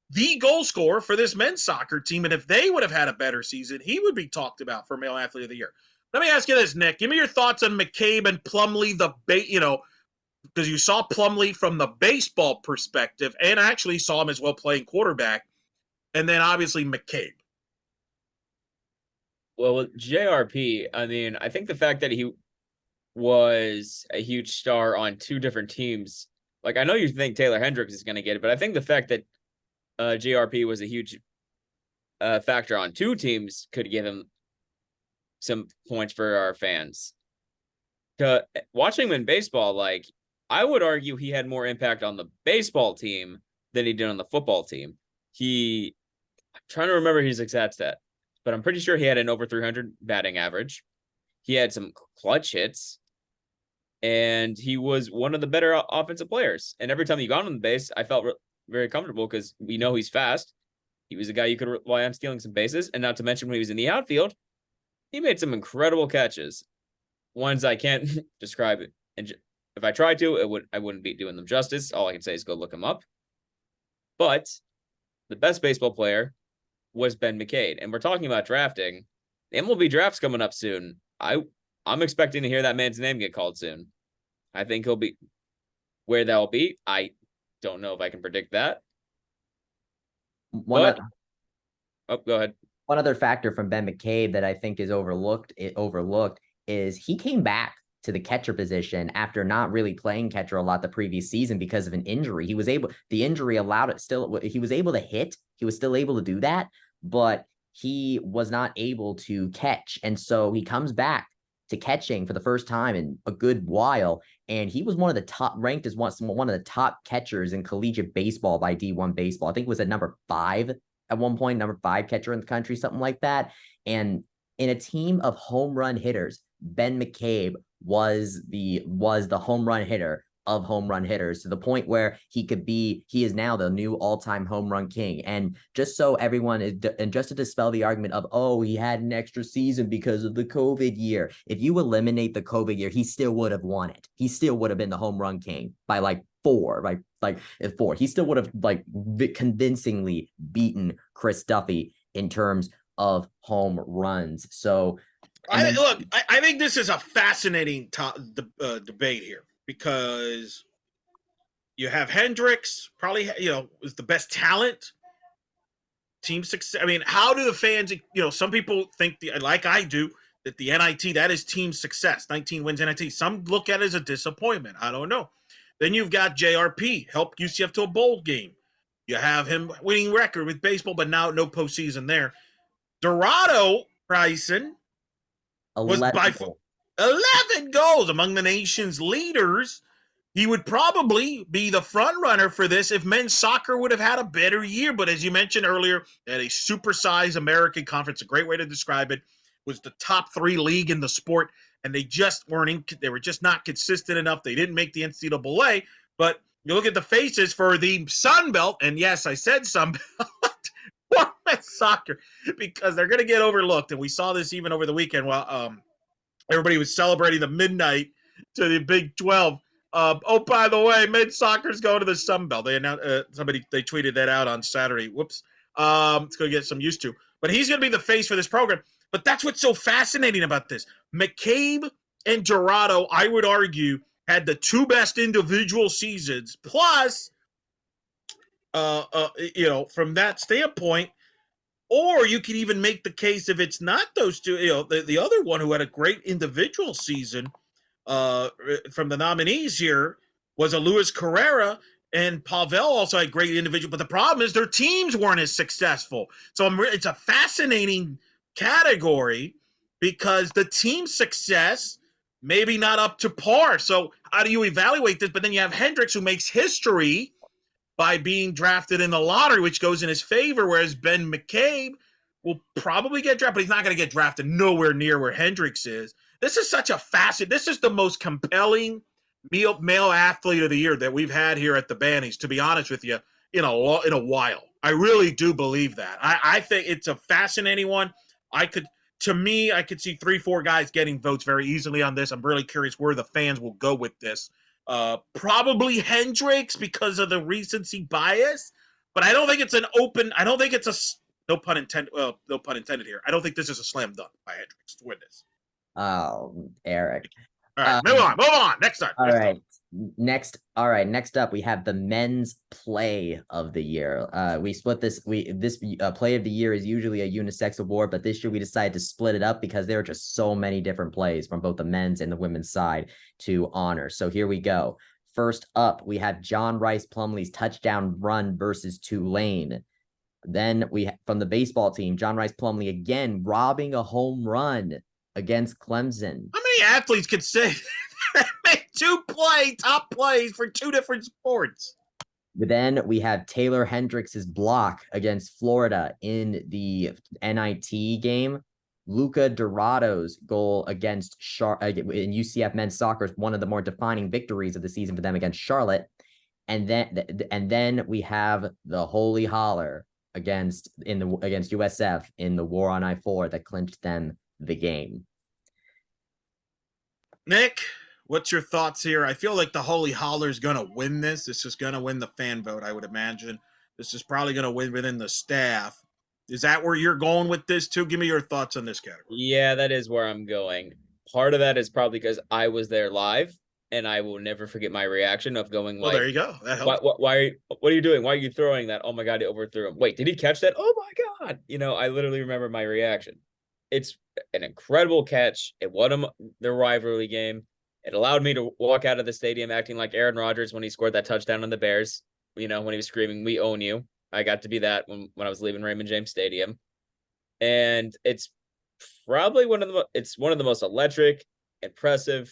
the goal scorer for this men's soccer team. And if they would have had a better season, he would be talked about for Male Athlete of the Year. Let me ask you this, Nick. Give me your thoughts on McCabe and Plumlee, because you saw Plumlee from the baseball perspective and actually saw him as well playing quarterback. And then obviously McCabe. Well, with JRP, I mean, I think the fact that he was a huge star on two different teams, like I know you think Taylor Hendricks is going to get it, but I think the fact that JRP was a huge factor on two teams could give him some points for our fans. Watching him in baseball, like I would argue he had more impact on the baseball team than he did on the football team. I'm trying to remember his exact stat, but I'm pretty sure he had an over 300 batting average. He had some clutch hits, and he was one of the better offensive players. And every time he got on the base, I felt very comfortable because we know he's fast. He was a guy you could rely on stealing some bases, and not to mention when he was in the outfield, he made some incredible catches. Ones I can't describe it, and if I tried to, I wouldn't be doing them justice. All I can say is go look him up. But the best baseball player was Ben McCabe, and we're talking about drafting. The MLB draft's coming up soon. I'm expecting to hear that man's name get called soon. I think he'll be where that'll be. I don't know if I can predict that. Go ahead. One other factor from Ben McCabe that I think is overlooked is he came back to the catcher position after not really playing catcher a lot the previous season because of an injury. The injury allowed it still. He was able to hit. He was still able to do that, but he was not able to catch. And so he comes back to catching for the first time in a good while. And he was ranked as one of the top catchers in collegiate baseball by D1 baseball. I think it was at number 5 at one point, number 5 catcher in the country, something like that. And in a team of home run hitters, Ben McCabe was the home run hitter of home run hitters, to the point where he is now the new all-time home run king. And just so everyone is, and just to dispel the argument of, oh, he had an extra season because of the COVID year. If you eliminate the COVID year, he still would have won it. He still would have been the home run king by like 4, right? Like 4. He still would have like convincingly beaten Chris Duffy in terms of home runs. So I think this is a fascinating debate here, because you have Hendricks, probably, is the best talent, team success. I mean, how do the fans, some people think, like I do, that the NIT, that is team success. 19 wins NIT. Some look at it as a disappointment. I don't know. Then you've got JRP, helped UCF to a bowl game. You have him winning record with baseball, but now no postseason there. Dorado, Bryson, was by 11 goals, among the nation's leaders. He would probably be the front runner for this if men's soccer would have had a better year. But as you mentioned earlier, at a supersized American conference, a great way to describe it, was the top 3 league in the sport, and they just they were just not consistent enough. They didn't make the NCAA. But you look at the faces for the Sun Belt, and yes, I said Sun Belt for men's soccer, because they're going to get overlooked. And we saw this even over the weekend while everybody was celebrating the midnight to the Big 12. By the way, men's soccer's going to the Sun Belt. They announced they tweeted that out on Saturday. Whoops. It's going to get some used to. But he's going to be the face for this program. But that's what's so fascinating about this. McCabe and Jurado, I would argue, had the two best individual seasons. Plus, from that standpoint, or you could even make the case if it's not those two, the other one who had a great individual season from the nominees here was a Luis Carrera, and Pavel also had great individual. But the problem is their teams weren't as successful. So it's a fascinating category because the team success maybe not up to par. So how do you evaluate this? But then you have Hendricks, who makes history by being drafted in the lottery, which goes in his favor, whereas Ben McCabe will probably get drafted, but he's not going to get drafted nowhere near where Hendricks is. This is such a facet. This is the most compelling male athlete of the year that we've had here at the Bannies, to be honest with you, in a while. I really do believe that. I think it's a fascinating one. I could see 3-4 guys getting votes very easily on this. I'm really curious where the fans will go with this. Probably Hendricks because of the recency bias, but I don't think it's no pun intended here. I don't think this is a slam dunk by Hendricks to win this. Oh, Eric. All right, move on. Next time. Next up, we have the men's play of the year. We split this. This play of the year is usually a unisex award, but this year we decided to split it up because there are just so many different plays from both the men's and the women's side to honor. So here we go. First up, we have John Rice Plumlee's touchdown run versus Tulane. Then from the baseball team, John Rice Plumlee again robbing a home run against Clemson. How many athletes could say make top plays for two different sports? Then we have Taylor Hendricks's block against Florida in the NIT game. Luca Dorado's goal against in UCF men's soccer is one of the more defining victories of the season for them against Charlotte. And then we have the Holy Holler against USF in the war on I-4 that clinched them the game. Nick, what's your thoughts here? I feel like the Holy Holler is going to win this. This is going to win the fan vote, I would imagine. This is probably going to win within the staff. Is that where you're going with this too? Give me your thoughts on this category. Yeah, that is where I'm going. Part of that is probably because I was there live, and I will never forget my reaction of going like, there you go. That helps. What are you doing? Why are you throwing that? Oh my God, he overthrew him. Wait, did he catch that? Oh my God. I literally remember my reaction. It's an incredible catch. It won them their rivalry game. It allowed me to walk out of the stadium acting like Aaron Rodgers when he scored that touchdown on the Bears, when he was screaming, "We own you." I got to be that when I was leaving Raymond James Stadium. And it's probably one of the most electric, impressive,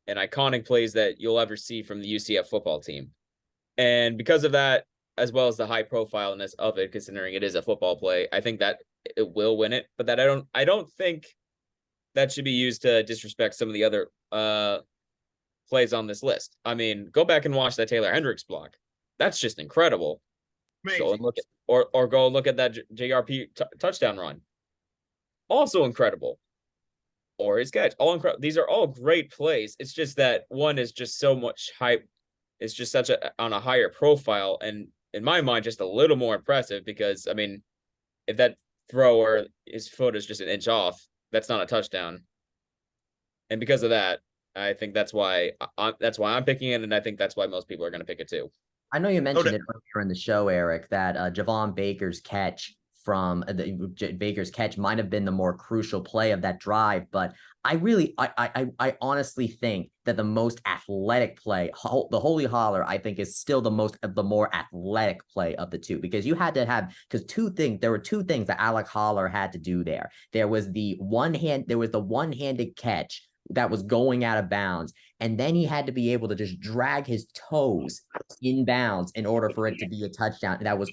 and iconic plays that you'll ever see from the UCF football team. And because of that, as well as the high profileness of it, considering it is a football play, I think that it will win it, but that I don't think that should be used to disrespect some of the other plays on this list. I mean, go back and watch that Taylor Hendricks block. That's just incredible. Amazing. Go and look at go and look at that JRP touchdown run. Also incredible. Or his catch. All incredible. These are all great plays. It's just that one is just so much hype. It's just on a higher profile, and in my mind, just a little more impressive because, I mean, if that thrower, his foot is just an inch off, that's not a touchdown. And because of that, I think that's why I'm picking it, and I think that's why most people are going to pick it too. I know you mentioned it earlier in the show, Eric, that Javon Baker's catch might have been the more crucial play of that drive, but I honestly think that the most athletic play, the Holy Holler, I think is still the more athletic play of the two, because you had to have, there were two things that Alec Holler had to do there. There was the one-handed catch that was going out of bounds, and then he had to be able to just drag his toes in bounds in order for it to be a touchdown. And that was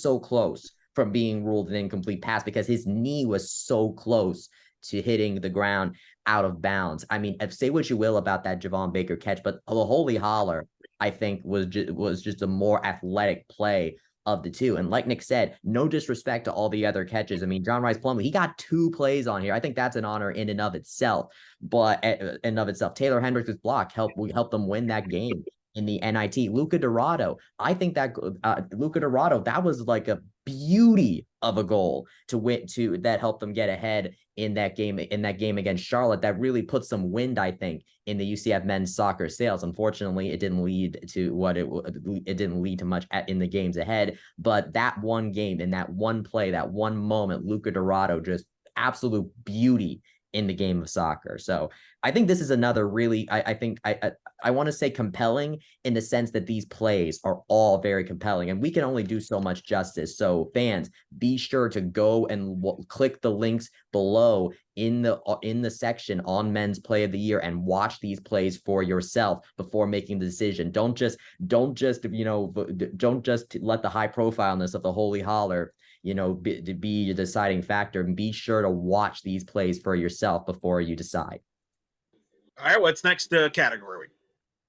so close from being ruled an incomplete pass because his knee was so close to hitting the ground out of bounds. I mean, say what you will about that Javon Baker catch, but the Holy Holler, I think, was just a more athletic play of the two. And like Nick said, no disrespect to all the other catches. I mean, John Rice Plumlee, he got 2 plays on here. I think that's an honor in and of itself. But Taylor Hendricks' block helped them win that game. in the NIT. Luca Dorado, I think that Luca Dorado, that was like a beauty of a goal to win, to that helped them get ahead in that game against Charlotte. That really put some wind, I think, in the UCF men's soccer sails. Unfortunately, it didn't lead to what it didn't lead to much in the games ahead. But that one game, in that one play, that one moment, Luca Dorado, just absolute beauty in the game of soccer. So I think this is another really, I think I want to say compelling in the sense that these plays are all very compelling, and we can only do so much justice. So fans, be sure to go and click the links below in the section on men's play of the year and watch these plays for yourself before making the decision. Don't just let the high profileness of the Holy Holler be your deciding factor, and be sure to watch these plays for yourself before you decide. All right, what's next category?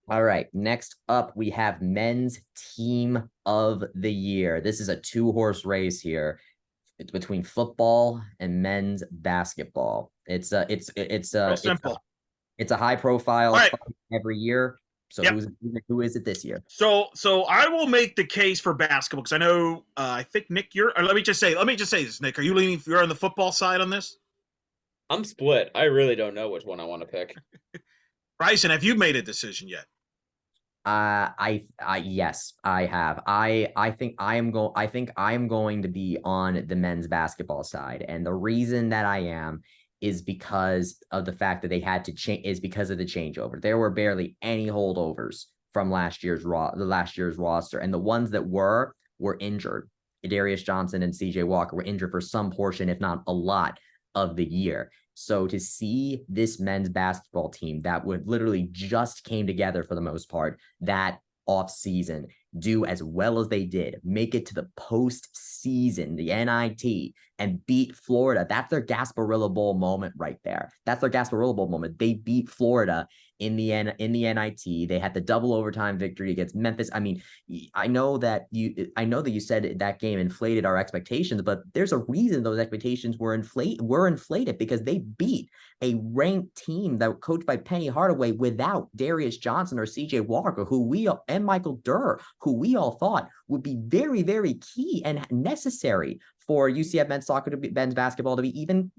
All right, next up we have men's team of the year. This is a 2-horse race here. It's between football and men's basketball. It's simple. It's a high profile right. every year. So yep. who is it this year? So I will make the case for basketball because I know I think Nick, let me just say this, Nick. Are you leaning? You're on the football side on this? I'm split. I really don't know which one I want to pick. Bryson, have you made a decision yet? Yes, I have. I think I am going to be on the men's basketball side, and the reason that I am is because of the fact that they had to change, is because of the changeover. There were barely any holdovers from last year's roster, and the ones that were injured. Darius Johnson and CJ Walker were injured for some portion, if not a lot, of the year. So to see this men's basketball team that would literally just came together for the most part that off season, do as well as they did, make it to the postseason, the NIT, and beat Florida. That's their Gasparilla Bowl moment right there. That's their Gasparilla Bowl moment. They beat Florida in the NIT. They had the double overtime victory against Memphis. I mean, I know that you said that game inflated our expectations, but there's a reason those expectations were inflated because they beat a ranked team that was coached by Penny Hardaway without Darius Johnson or CJ Walker, and Michael Durr, who we all thought would be very, very key and necessary for UCF men's basketball to be even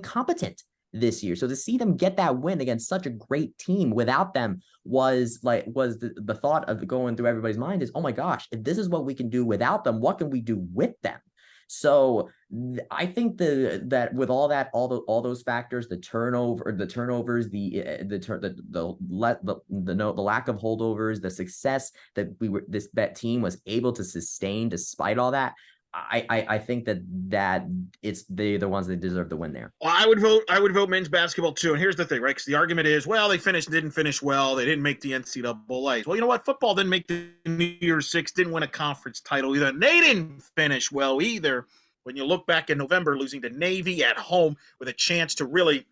competent this year. So to see them get that win against such a great team without them was the thought of going through everybody's mind is, oh my gosh, if this is what we can do without them, what can we do with them? So I think that with all those factors, the turnovers, the lack of holdovers, the success that this team was able to sustain despite all that, I think that it's the ones that deserve the win there. Well, I would vote men's basketball too. And here's the thing, right? Because the argument is, well, they didn't finish well. They didn't make the NCAAs. Well, you know what? Football didn't make the New Year's Six, didn't win a conference title either. And they didn't finish well either. When you look back in November, losing to Navy at home with a chance to really,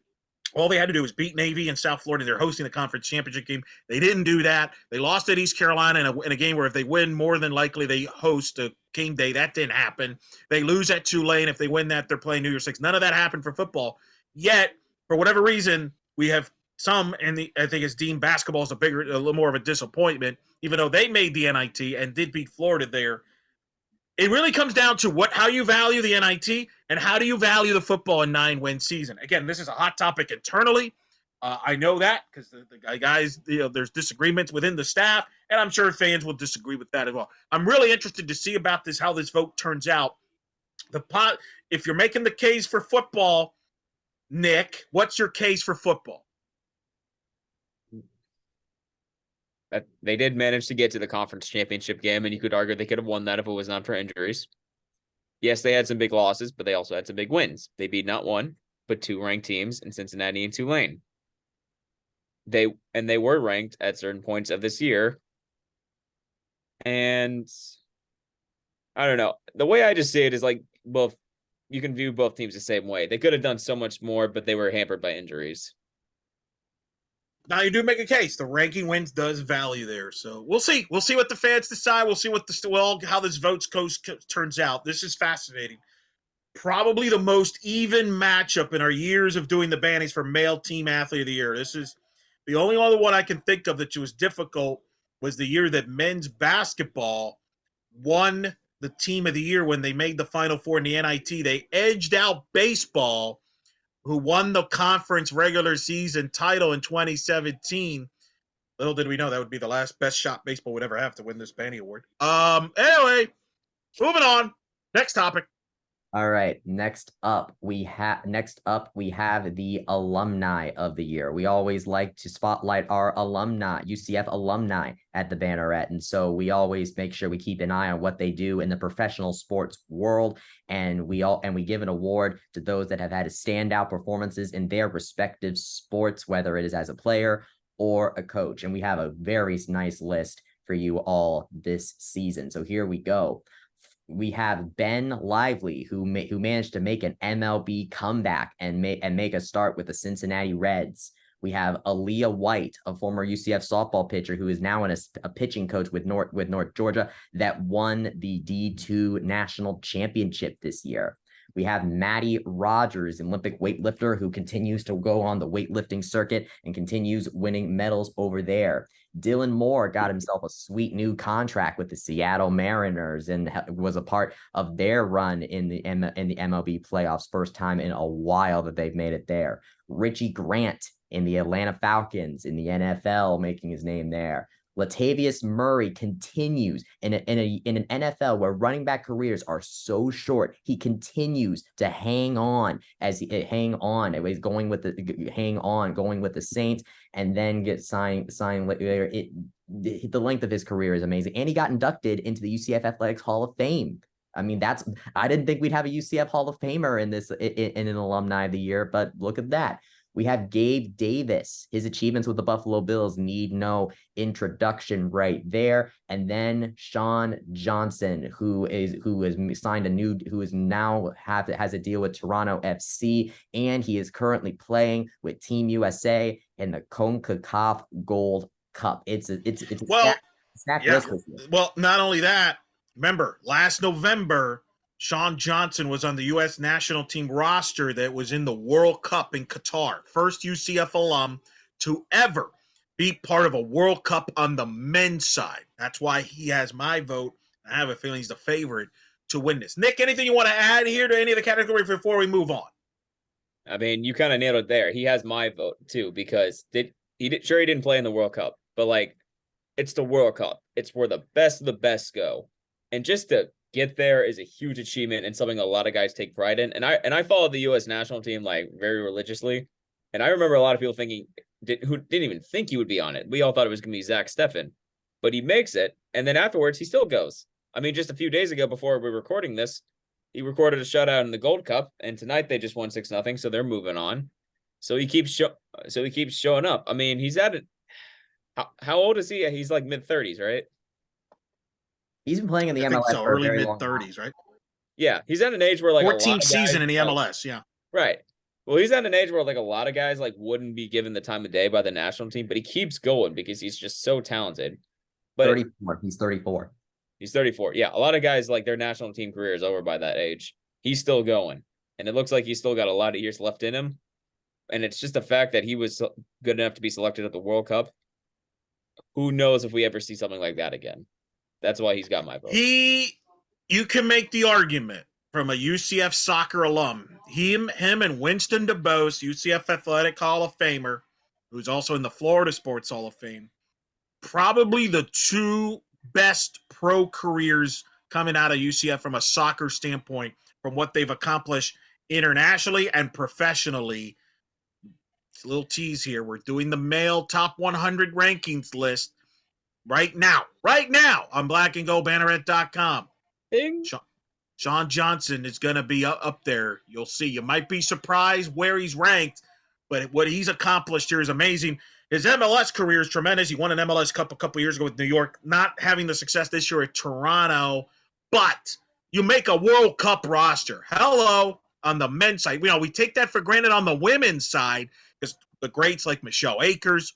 all they had to do was beat Navy in South Florida. They're hosting the conference championship game. They didn't do that. They lost at East Carolina in a game where if they win, more than likely they host a game day. That didn't happen. They lose at Tulane. If they win that, they're playing New Year's Six. None of that happened for football. Yet, for whatever reason, we have some, and I think it's deemed basketball is a little more of a disappointment, even though they made the NIT and did beat Florida there. It really comes down to how you value the NIT and how do you value the football in 9-win season. Again, this is a hot topic internally. I know that because the guys, there's disagreements within the staff, and I'm sure fans will disagree with that as well. I'm really interested to see about this, how this vote turns out. If you're making the case for football, Nick, what's your case for football? That they did manage to get to the conference championship game, and you could argue they could have won that if it was not for injuries. Yes, they had some big losses, but they also had some big wins. They beat not one, but 2 ranked teams in Cincinnati and Tulane. They were ranked at certain points of this year. And I don't know. The way I just see it is like you can view both teams the same way. They could have done so much more, but they were hampered by injuries. Now you do make a case. The ranking wins does value there, so we'll see. We'll see what the fans decide. We'll see how this votes turns out. This is fascinating. Probably the most even matchup in our years of doing the Bannies for male team athlete of the year. This is the only other one I can think of that was difficult was the year that men's basketball won the team of the year when they made the Final Four in the NIT. They edged out baseball, who won the conference regular season title in 2017. Little did we know that would be the last best shot baseball would ever have to win this Bannie Award. Anyway, moving on. Next topic. All right. Next up, we have the alumni of the year. We always like to spotlight our alumni, UCF alumni at the Banneret. And so we always make sure we keep an eye on what they do in the professional sports world. And we give an award to those that have had standout performances in their respective sports, whether it is as a player or a coach. And we have a very nice list for you all this season. So here we go. We have Ben Lively, who managed to make an MLB comeback and make a start with the Cincinnati Reds. We have Aaliyah White, a former UCF softball pitcher who is now a pitching coach with North Georgia, that won the D2 national championship this year. We have Maddie Rogers, an Olympic weightlifter who continues to go on the weightlifting circuit and continues winning medals over there. Dylan Moore got himself a sweet new contract with the Seattle Mariners and was a part of their run in the MLB playoffs, first time in a while that they've made it there. Richie Grant in the Atlanta Falcons in the NFL, making his name there. Latavius Murray continues in an NFL where running back careers are so short. He continues to hang on going with the Saints, and then get signed later. The length of his career is amazing, and he got inducted into the UCF Athletics Hall of Fame. I mean, I didn't think we'd have a UCF Hall of Famer in an alumni of the year, but look at that. We have Gabe Davis. His achievements with the Buffalo Bills need no introduction right there. And then Sean Johnson, who has now has a deal with Toronto FC, and he is currently playing with Team USA in the CONCACAF Gold Cup. It's a stacked list. Well, not only that, remember last November, Sean Johnson was on the U.S. national team roster that was in the World Cup in Qatar. First UCF alum to ever be part of a World Cup on the men's side. That's why he has my vote. I have a feeling he's the favorite to win this. Nick, anything you want to add here to any of the categories before we move on? I mean, you kind of nailed it there. He has my vote too, because he didn't play in the World Cup, but it's the World Cup. It's where the best of the best go. And just to get there is a huge achievement and something a lot of guys take pride in. And I followed the U.S. national team very religiously. And I remember a lot of people who didn't even think he would be on it. We all thought it was going to be Zach Steffen, but he makes it. And then afterwards, he still goes. I mean, just a few days ago before we were recording this, he recorded a shutout in the Gold Cup, and tonight they just won 6-0, so they're moving on. So he keeps showing up. I mean, he's at it. How old is he? He's like mid-30s, right? He's been playing in the MLS for early mid-30s, right? Yeah, he's at an age where 14 season in the MLS, yeah. Right. Well, he's at an age where a lot of guys wouldn't be given the time of day by the national team, but he keeps going because he's just so talented. But 34. He's 34. He's 34. Yeah, a lot of guys their national team career is over by that age. He's still going, and it looks like he's still got a lot of years left in him. And it's just the fact that he was good enough to be selected at the World Cup. Who knows if we ever see something like that again? That's why he's got my vote. You can make the argument from a UCF soccer alum, him and Winston DeBose, UCF Athletic Hall of Famer, who's also in the Florida Sports Hall of Fame, probably the two best pro careers coming out of UCF from a soccer standpoint, from what they've accomplished internationally and professionally. It's a little tease here. We're doing the male top 100 rankings list right now on blackandgoldbanneret.com. Sean Johnson is going to be up there. You'll see. You might be surprised where he's ranked, but what he's accomplished here is amazing. His MLS career is tremendous. He won an MLS Cup a couple years ago with New York, not having the success this year at Toronto, but you make a World Cup roster. Hello, on the men's side. We take that for granted on the women's side because the greats like Michelle Akers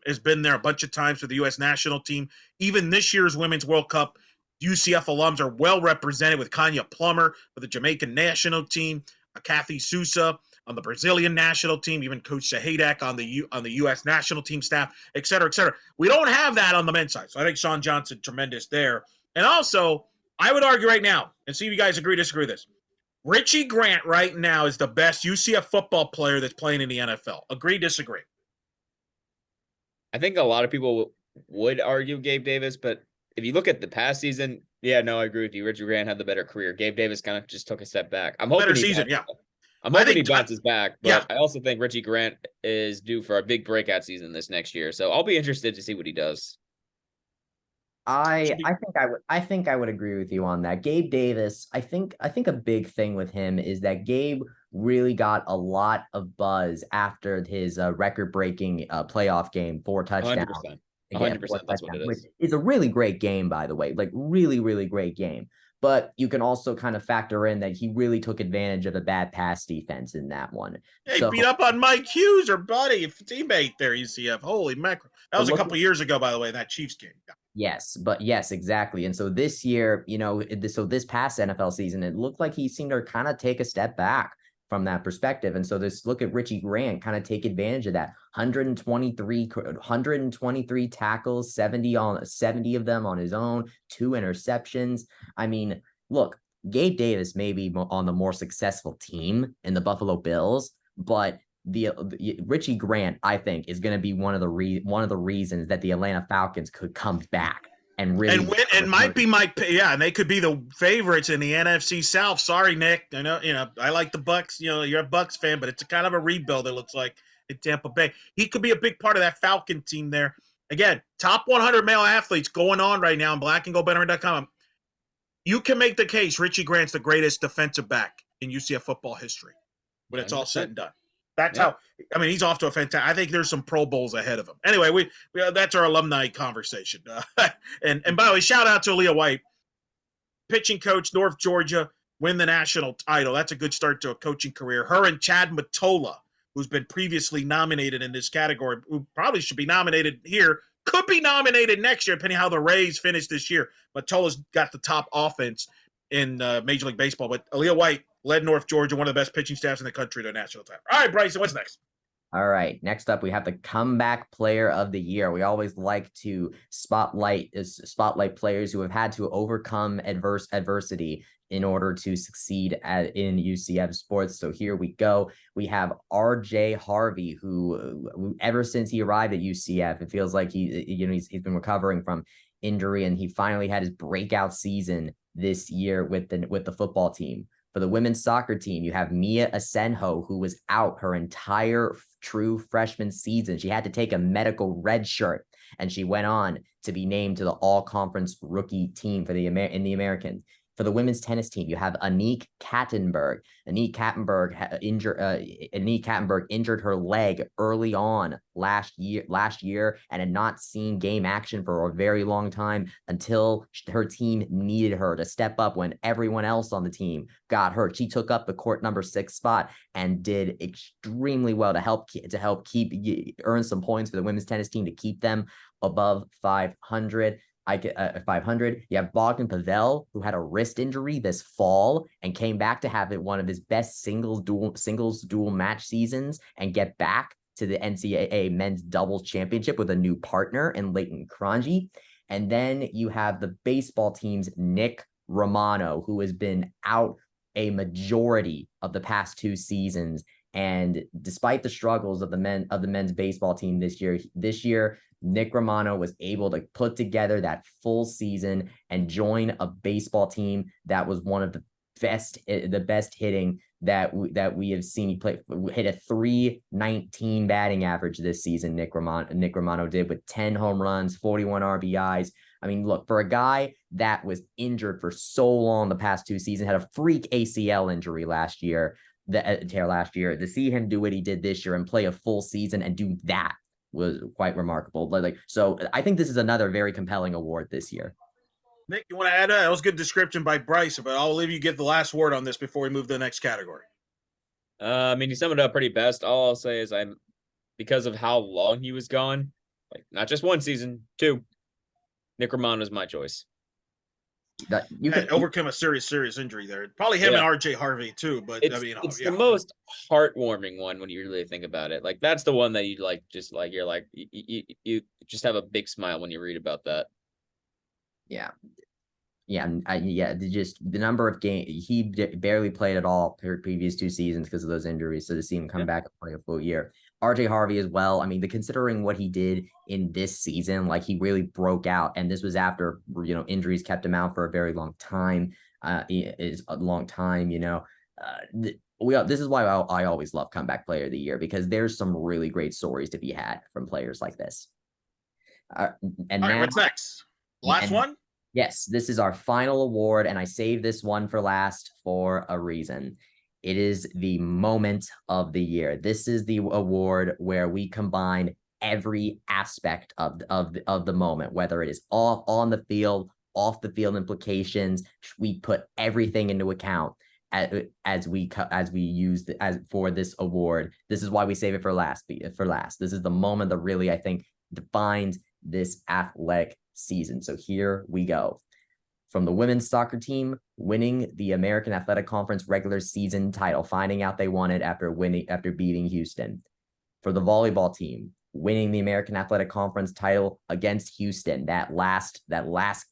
has been there a bunch of times for the U.S. national team. Even this year's Women's World Cup, UCF alums are well represented with Kanya Plummer for the Jamaican national team, Kathy Sousa on the Brazilian national team, even Coach Shahidek on the U.S. national team staff, et cetera, et cetera. We don't have that on the men's side. So I think Sean Johnson, tremendous there. And also, I would argue right now, and see if you guys agree or disagree with this, Richie Grant right now is the best UCF football player that's playing in the NFL. Agree, disagree? I think a lot of people would argue Gabe Davis, but if you look at the past season, yeah, no, I agree with you. Richie Grant had the better career. Gabe Davis kind of just took a step back. I'm hoping Better season, yeah. I'm hoping he think- bounces back, yeah. but I also think Richie Grant is due for a big breakout season this next year. So I'll be interested to see what he does. I think I would agree with you on that. Gabe Davis, I think a big thing with him is that Gabe really got a lot of buzz after his record-breaking playoff game, 4 touchdowns. 100%. Again, 100%. That's what it which is. is a really great game, by the way. Like really, really great game. But you can also kind of factor in that he really took advantage of a bad pass defense in that one. Hey, beat up on Mike Hughes, or buddy, teammate there, UCF. Holy mackerel. That was a couple years ago, by the way, in that Chiefs game. Yes, exactly. And so this year, so this past NFL season, it looked like he seemed to kind of take a step back from that perspective. And so this look at Richie Grant kind of take advantage of that. 123 tackles, 70 of them on his own, 2 interceptions. I mean, look, Gabe Davis may be on the more successful team in the Buffalo Bills, but the Richie Grant, I think, is going to be one of the reasons that the Atlanta Falcons could come back and really and win, and might be and they could be the favorites in the NFC South. Sorry, Nick. I know, I like the Bucks. You're a Bucks fan, but it's a kind of a rebuild. It looks like in Tampa Bay. He could be a big part of that Falcon team there. Again, top 100 male athletes going on right now on blackandgoldbanneret.com. You can make the case Richie Grant's the greatest defensive back in UCF football history when it's all said and done. That's how. I mean, he's off to a fantastic. I think there's some Pro Bowls ahead of him. Anyway, we that's our alumni conversation. And by the way, shout out to Aaliyah White, pitching coach, North Georgia, win the national title. That's a good start to a coaching career. Her and Chad Mottola, who's been previously nominated in this category, who probably should be nominated here, could be nominated next year, depending how the Rays finish this year. Mottola's got the top offense in Major League Baseball, but Aaliyah White led North Georgia, one of the best pitching staffs in the country, to a national title. All right, Bryson, what's next? All right, next up, we have the comeback player of the year. We always like to spotlight players who have had to overcome adversity in order to succeed in UCF sports. So here we go. We have RJ Harvey, who ever since he arrived at UCF, it feels like he's been recovering from injury, and he finally had his breakout season this year with the football team. For the women's soccer team, you have Mia Asenjo, who was out her entire true freshman season. She had to take a medical red shirt, and she went on to be named to the all-conference rookie team in the Americans. For the women's tennis team, you have Anique Kattenberg. Anique Kattenberg injured her leg early on last year and had not seen game action for a very long time until her team needed her to step up when everyone else on the team got hurt. She took up the court number 6 spot and did extremely well to help earn some points for the women's tennis team to keep them above 500. 500. You have Bogdan Pavel, who had a wrist injury this fall and came back to have it one of his best singles dual match seasons and get back to the NCAA men's doubles championship with a new partner in Leighton Cronji. And then you have the baseball team's Nick Romano, who has been out a majority of the past 2 seasons. And despite the struggles of the men's baseball team this year, Nick Romano was able to put together that full season and join a baseball team that was one of the best hitting that we have seen. He hit a .319 batting average this season. Nick Romano did, with 10 home runs, 41 RBIs. I mean, look, for a guy that was injured for so long the past 2 seasons, had a freak ACL injury last year, to see him do what he did this year and play a full season and do that was quite remarkable. So I think this is another very compelling award this year. Nick, you want to add that? That was a good description by Bryson, but I'll leave you get the last word on this before we move to the next category. I mean, you summed it up pretty best. All I'll say is because of how long he was gone, like not just 1 season, 2, Nick Romano is my choice. That you had could overcome a serious injury there. Probably him and RJ Harvey too, but I mean, It's yeah. the most heartwarming one when you really think about it. Like that's the one that you like, just like you're like you just have a big smile when you read about that. yeah. Just the number of games he barely played at all previous 2 seasons because of those injuries. So to see him come back and play a full year, RJ Harvey as well. I mean, considering what he did in this season, like he really broke out, and this was after injuries kept him out for a very long time. Is a long time, this is why I always love comeback player of the year, because there's some really great stories to be had from players like this. And All right, now, what's next? Last and one? yes, this is our final award, and I saved this one for last for a reason. It is the moment of the year. This is the award where we combine every aspect of the moment, whether it is all on the field, off the field implications. We put everything into account as we use for this award. This is why we save it for last. This is the moment that really, I think, defines this athletic season. So here we go. From the women's soccer team winning the American Athletic Conference regular season title, finding out they won it after beating Houston. For the volleyball team winning the American Athletic Conference title against Houston, that last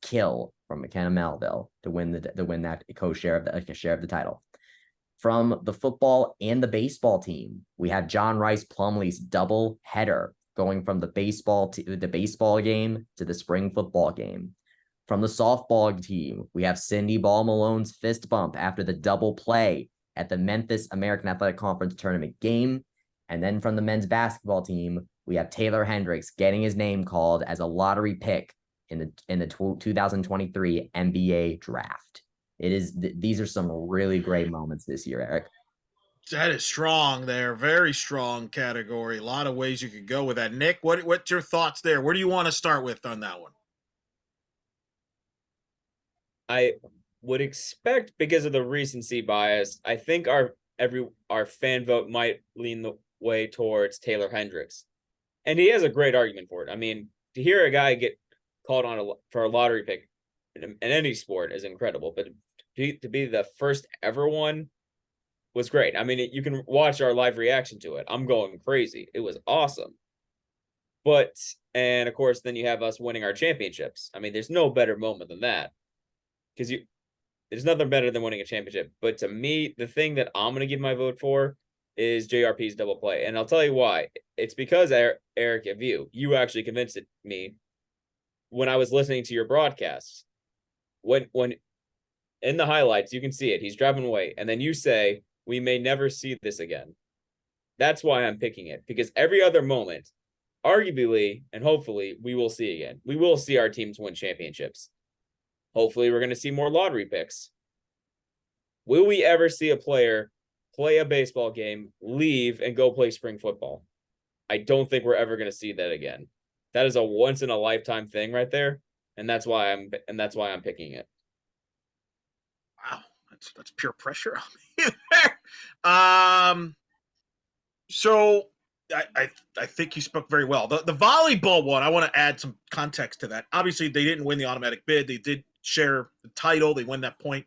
kill from McKenna Melville to win that share of the title. From the football and the baseball team, we have John Rice Plumlee's double header going from the baseball game to the spring football game. From the softball team, we have Cindy Ball Malone's fist bump after the double play at the Memphis American Athletic Conference tournament game. And then from the men's basketball team, we have Taylor Hendricks getting his name called as a lottery pick in the 2023 NBA draft. These are some really great moments this year, Eric. That is strong there. Very strong category. A lot of ways you could go with that. Nick, what's your thoughts there? Where do you want to start with on that one? I would expect, because of the recency bias, I think our fan vote might lean the way towards Taylor Hendricks. And he has a great argument for it. I mean, to hear a guy get called on for a lottery pick in any sport is incredible, but to be the first ever one was great. I mean, you can watch our live reaction to it. I'm going crazy. It was awesome. And of course, then you have us winning our championships. I mean, there's no better moment than that, because there's nothing better than winning a championship. But to me, the thing that I'm going to give my vote for is JRP's double play. And I'll tell you why. It's because, Eric, if you actually convinced me when I was listening to your broadcasts. When in the highlights, you can see it. He's driving away. And then you say, we may never see this again. That's why I'm picking it. Because every other moment, arguably and hopefully, we will see again. We will see our teams win championships. Hopefully, we're going to see more lottery picks. Will we ever see a player play a baseball game, leave, and go play spring football? I don't think we're ever going to see that again. That is a once in a lifetime thing right there, and that's why I'm picking it. Wow, that's pure pressure on me there. So I think you spoke very well. The volleyball one, I want to add some context to that. Obviously, they didn't win the automatic bid. They did share the title. They won that point.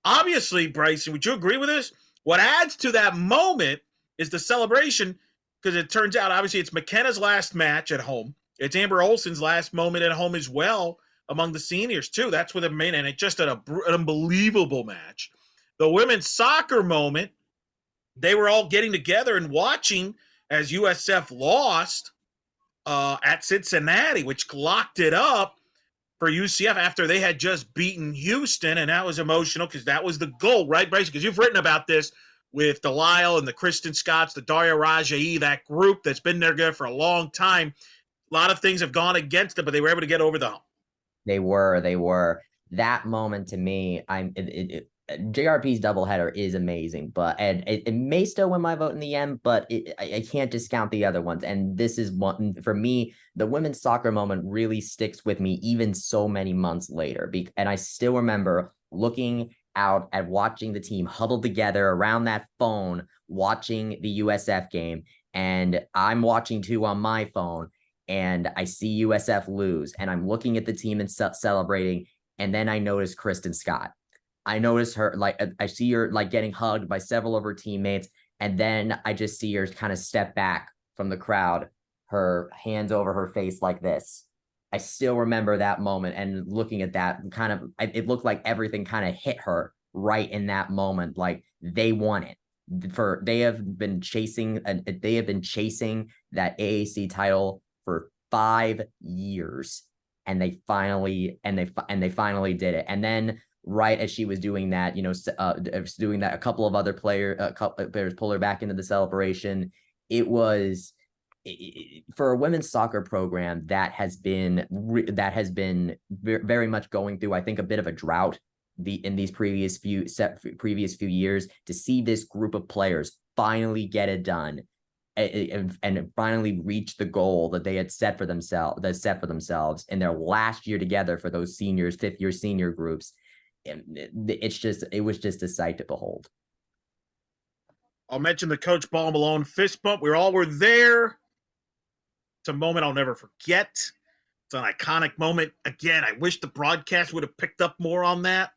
Obviously, Bryson, would you agree with this? What adds to that moment is the celebration, because it turns out, obviously, it's McKenna's last match at home. It's Amber Olsen's last moment at home as well among the seniors, too. That's what it meant, and it just an unbelievable match. The women's soccer moment, they were all getting together and watching as USF lost at Cincinnati, which locked it up for UCF after they had just beaten Houston, and that was emotional because that was the goal, right, Bryce? Because you've written about this with Delisle and the Kristen Scotts, the Daria Rajai, that group that's been there for a long time. A lot of things have gone against them, but they were able to get over the hump. They were. That moment to me, JRP's doubleheader is amazing, but it may still win my vote in the end, but I can't discount the other ones. And this is one for me. The women's soccer moment really sticks with me even so many months later. And I still remember looking out at watching the team huddled together around that phone, watching the USF game, and I'm watching too on my phone. And I see USF lose, and I'm looking at the team and celebrating. And then I noticed Kristen Scott. I noticed her, like, I see her like getting hugged by several of her teammates. And then I just see her kind of step back from the crowd, her hands over her face like this. I still remember that moment and looking at that kind of, it looked like everything kind of hit her right in that moment. Like they won it. They have been chasing that AAC title for 5 years, and they finally did it. And then right as she was doing that, doing that, a couple of other players pull her back into the celebration. It was for a women's soccer program that has been very much going through, I think, a bit of a drought in these previous few years. To see this group of players finally get it done and finally reach the goal that they had set for themselves in their last year together for those seniors, fifth year senior groups. It was just a sight to behold. I'll mention the Coach Ball Malone fist bump. We all were there. It's a moment I'll never forget. It's an iconic moment. Again, I wish the broadcast would have picked up more on that.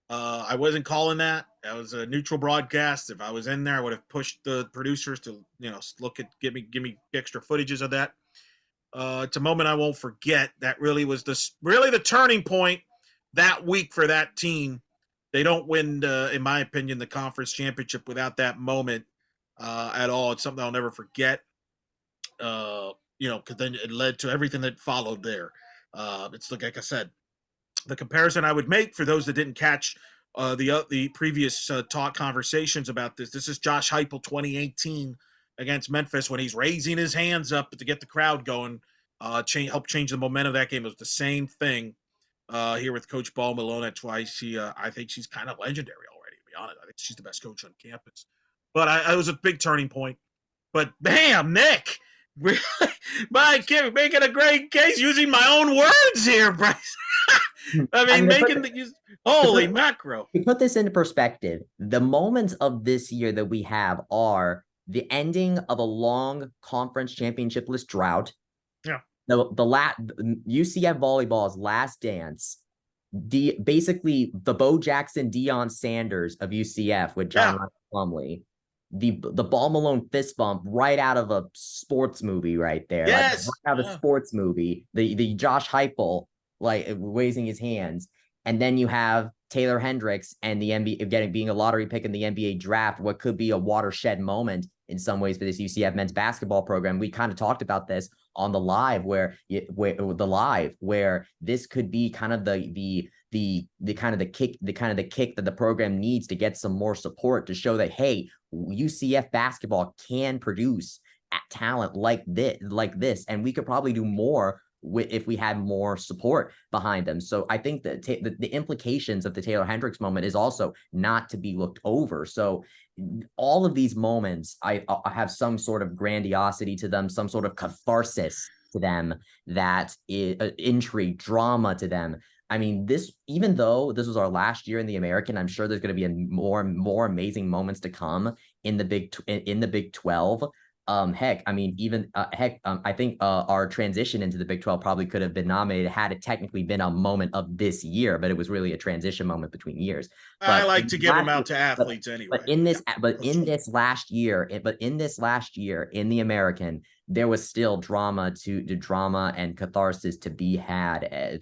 I wasn't calling that. That was a neutral broadcast. If I was in there, I would have pushed the producers to, give me extra footages of that. It's a moment I won't forget. That really was the turning point that week for that team. They don't win, in my opinion, the conference championship without that moment at all. It's something I'll never forget. Because then it led to everything that followed there. It's like I said, the comparison I would make for those that didn't catch the previous talk conversations about this. This is Josh Heupel 2018 against Memphis when he's raising his hands up to get the crowd going. Help change the momentum of that game. It was the same thing here with Coach Ball Malone. That's why I think she's kind of legendary already, to be honest. I think she's the best coach on campus. But it was a big turning point. But bam, Nick, really, my kid making a great case using my own words here, Bryson. Holy macro. To put this into perspective, the moments of this year that we have are the ending of a long conference championshipless drought. Yeah. The UCF volleyball's last dance. Basically the Bo Jackson, Deion Sanders of UCF with John Plumlee. The Ball Malone fist bump right out of a sports movie right there. Yes. Like, right out of a sports movie. The Josh Heupel like raising his hands. And then you have Taylor Hendricks and the NBA being a lottery pick in the NBA draft, what could be a watershed moment in some ways for this UCF men's basketball program. We kind of talked about this on the live where this could be kind of the kick that the program needs to get some more support to show that, hey, UCF basketball can produce talent like this, and we could probably do more if we had more support behind them. So I think that the implications of the Taylor Hendricks moment is also not to be looked over. So all of these moments, I have some sort of grandiosity to them, some sort of catharsis to them, that is intrigue, drama to them. I mean, even though this was our last year in the American, I'm sure there's going to be more amazing moments to come in the Big 12. I think our transition into the Big 12 probably could have been nominated had it technically been a moment of this year, but it was really a transition moment between years. But I like to give them out to athletes anyway. But in this last year in the American, there was still drama and catharsis to be had.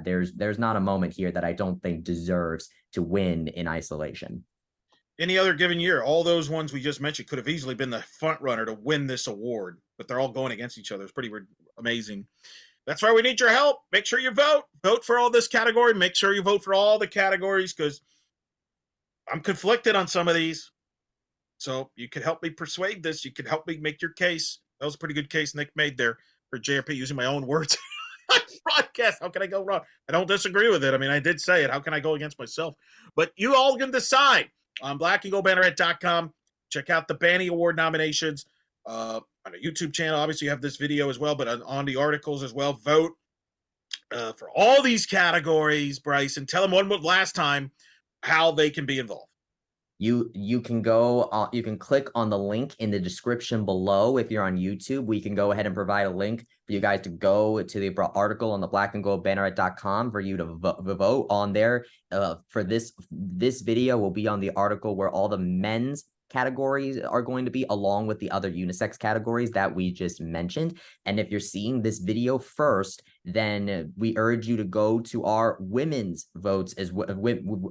There's not a moment here that I don't think deserves to win in isolation. Any other given year, all those ones we just mentioned could have easily been the front runner to win this award, but they're all going against each other. It's pretty amazing. That's why we need your help. Make sure you vote for all this category. Make sure you vote for all the categories, because I'm conflicted on some of these. So you could help me persuade this. You could help me make your case. That was a pretty good case Nick made there for JRP, using my own words. Broadcast. How can I go wrong? I don't disagree with it. I mean, I did say it. How can I go against myself? But you all can decide. On blackandgoldbanneret.com. Check out the Bannie Award nominations on a YouTube channel. Obviously, you have this video as well, but on the articles as well. Vote for all these categories, Bryson. Tell them one more last time how they can be involved. You can go you can click on the link in the description below if you're on YouTube. We can go ahead and provide a link for you guys to go to the article on the blackandgoldbanneret.com for you to vote on there. For this video will be on the article where all the men's categories are going to be, along with the other unisex categories that we just mentioned. And if you're seeing this video first, then we urge you to go to our women's votes as well,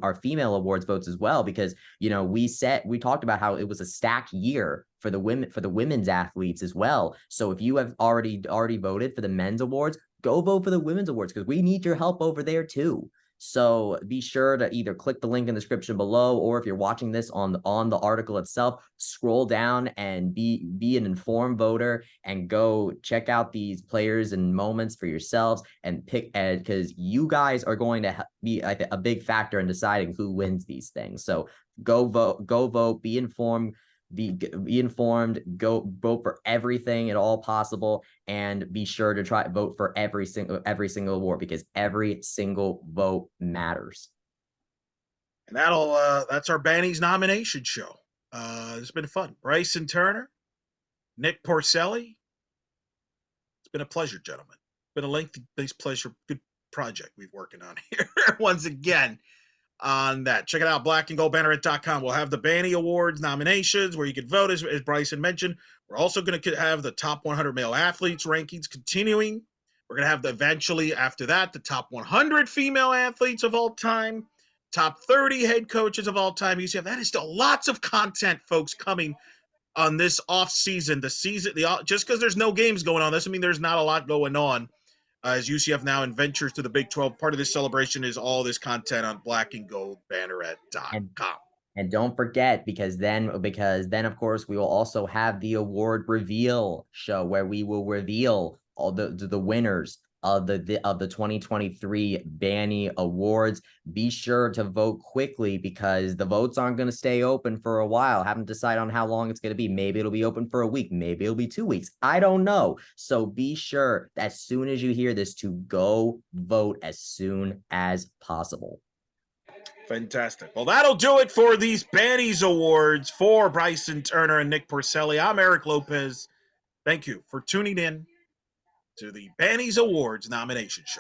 our female awards votes as well, because we talked about how it was a stacked year for the women's athletes as well. So if you have already voted for the men's awards, go vote for the women's awards, because we need your help over there too. So be sure to either click the link in the description below, or if you're watching this on the article itself, scroll down and be an informed voter and go check out these players and moments for yourselves and pick, because you guys are going to be a big factor in deciding who wins these things. So go vote, be informed. Be informed, go vote for everything at all possible, and be sure to try vote for every single award, because every single vote matters. And that's our Bannies nomination show. It's been fun. Bryson Turner, Nick Porcelli. It's been a pleasure, gentlemen. It's been a lengthy, pleasure, good project we've working on here once again. On that, check it out, blackandgoldbanneret.com. We'll have the Bannie Awards nominations where you can vote, as Bryson mentioned. We're also going to have the top 100 male athletes rankings continuing. We're going to have eventually after that the top 100 female athletes of all time, top 30 head coaches of all time. UCF. That is still lots of content, folks, coming on this off season. Just because there's no games going on doesn't mean there's not a lot going on. As UCF now ventures to the Big 12, part of this celebration is all this content on blackandgoldbanneret.com. And don't forget, because then, of course, we will also have the award reveal show where we will reveal all the winners of the 2023 Bannie Awards. Be sure to vote quickly, because the votes aren't going to stay open for a while. Haven't decided on how long it's going to be. Maybe it'll be open for a week. Maybe it'll be 2 weeks. I don't know. So be sure, as soon as you hear this, to go vote as soon as possible. Fantastic. Well, that'll do it for these Bannies Awards for Bryson Turner and Nick Porcelli. I'm Eric Lopez. Thank you for tuning in to the Bannies Awards nomination show.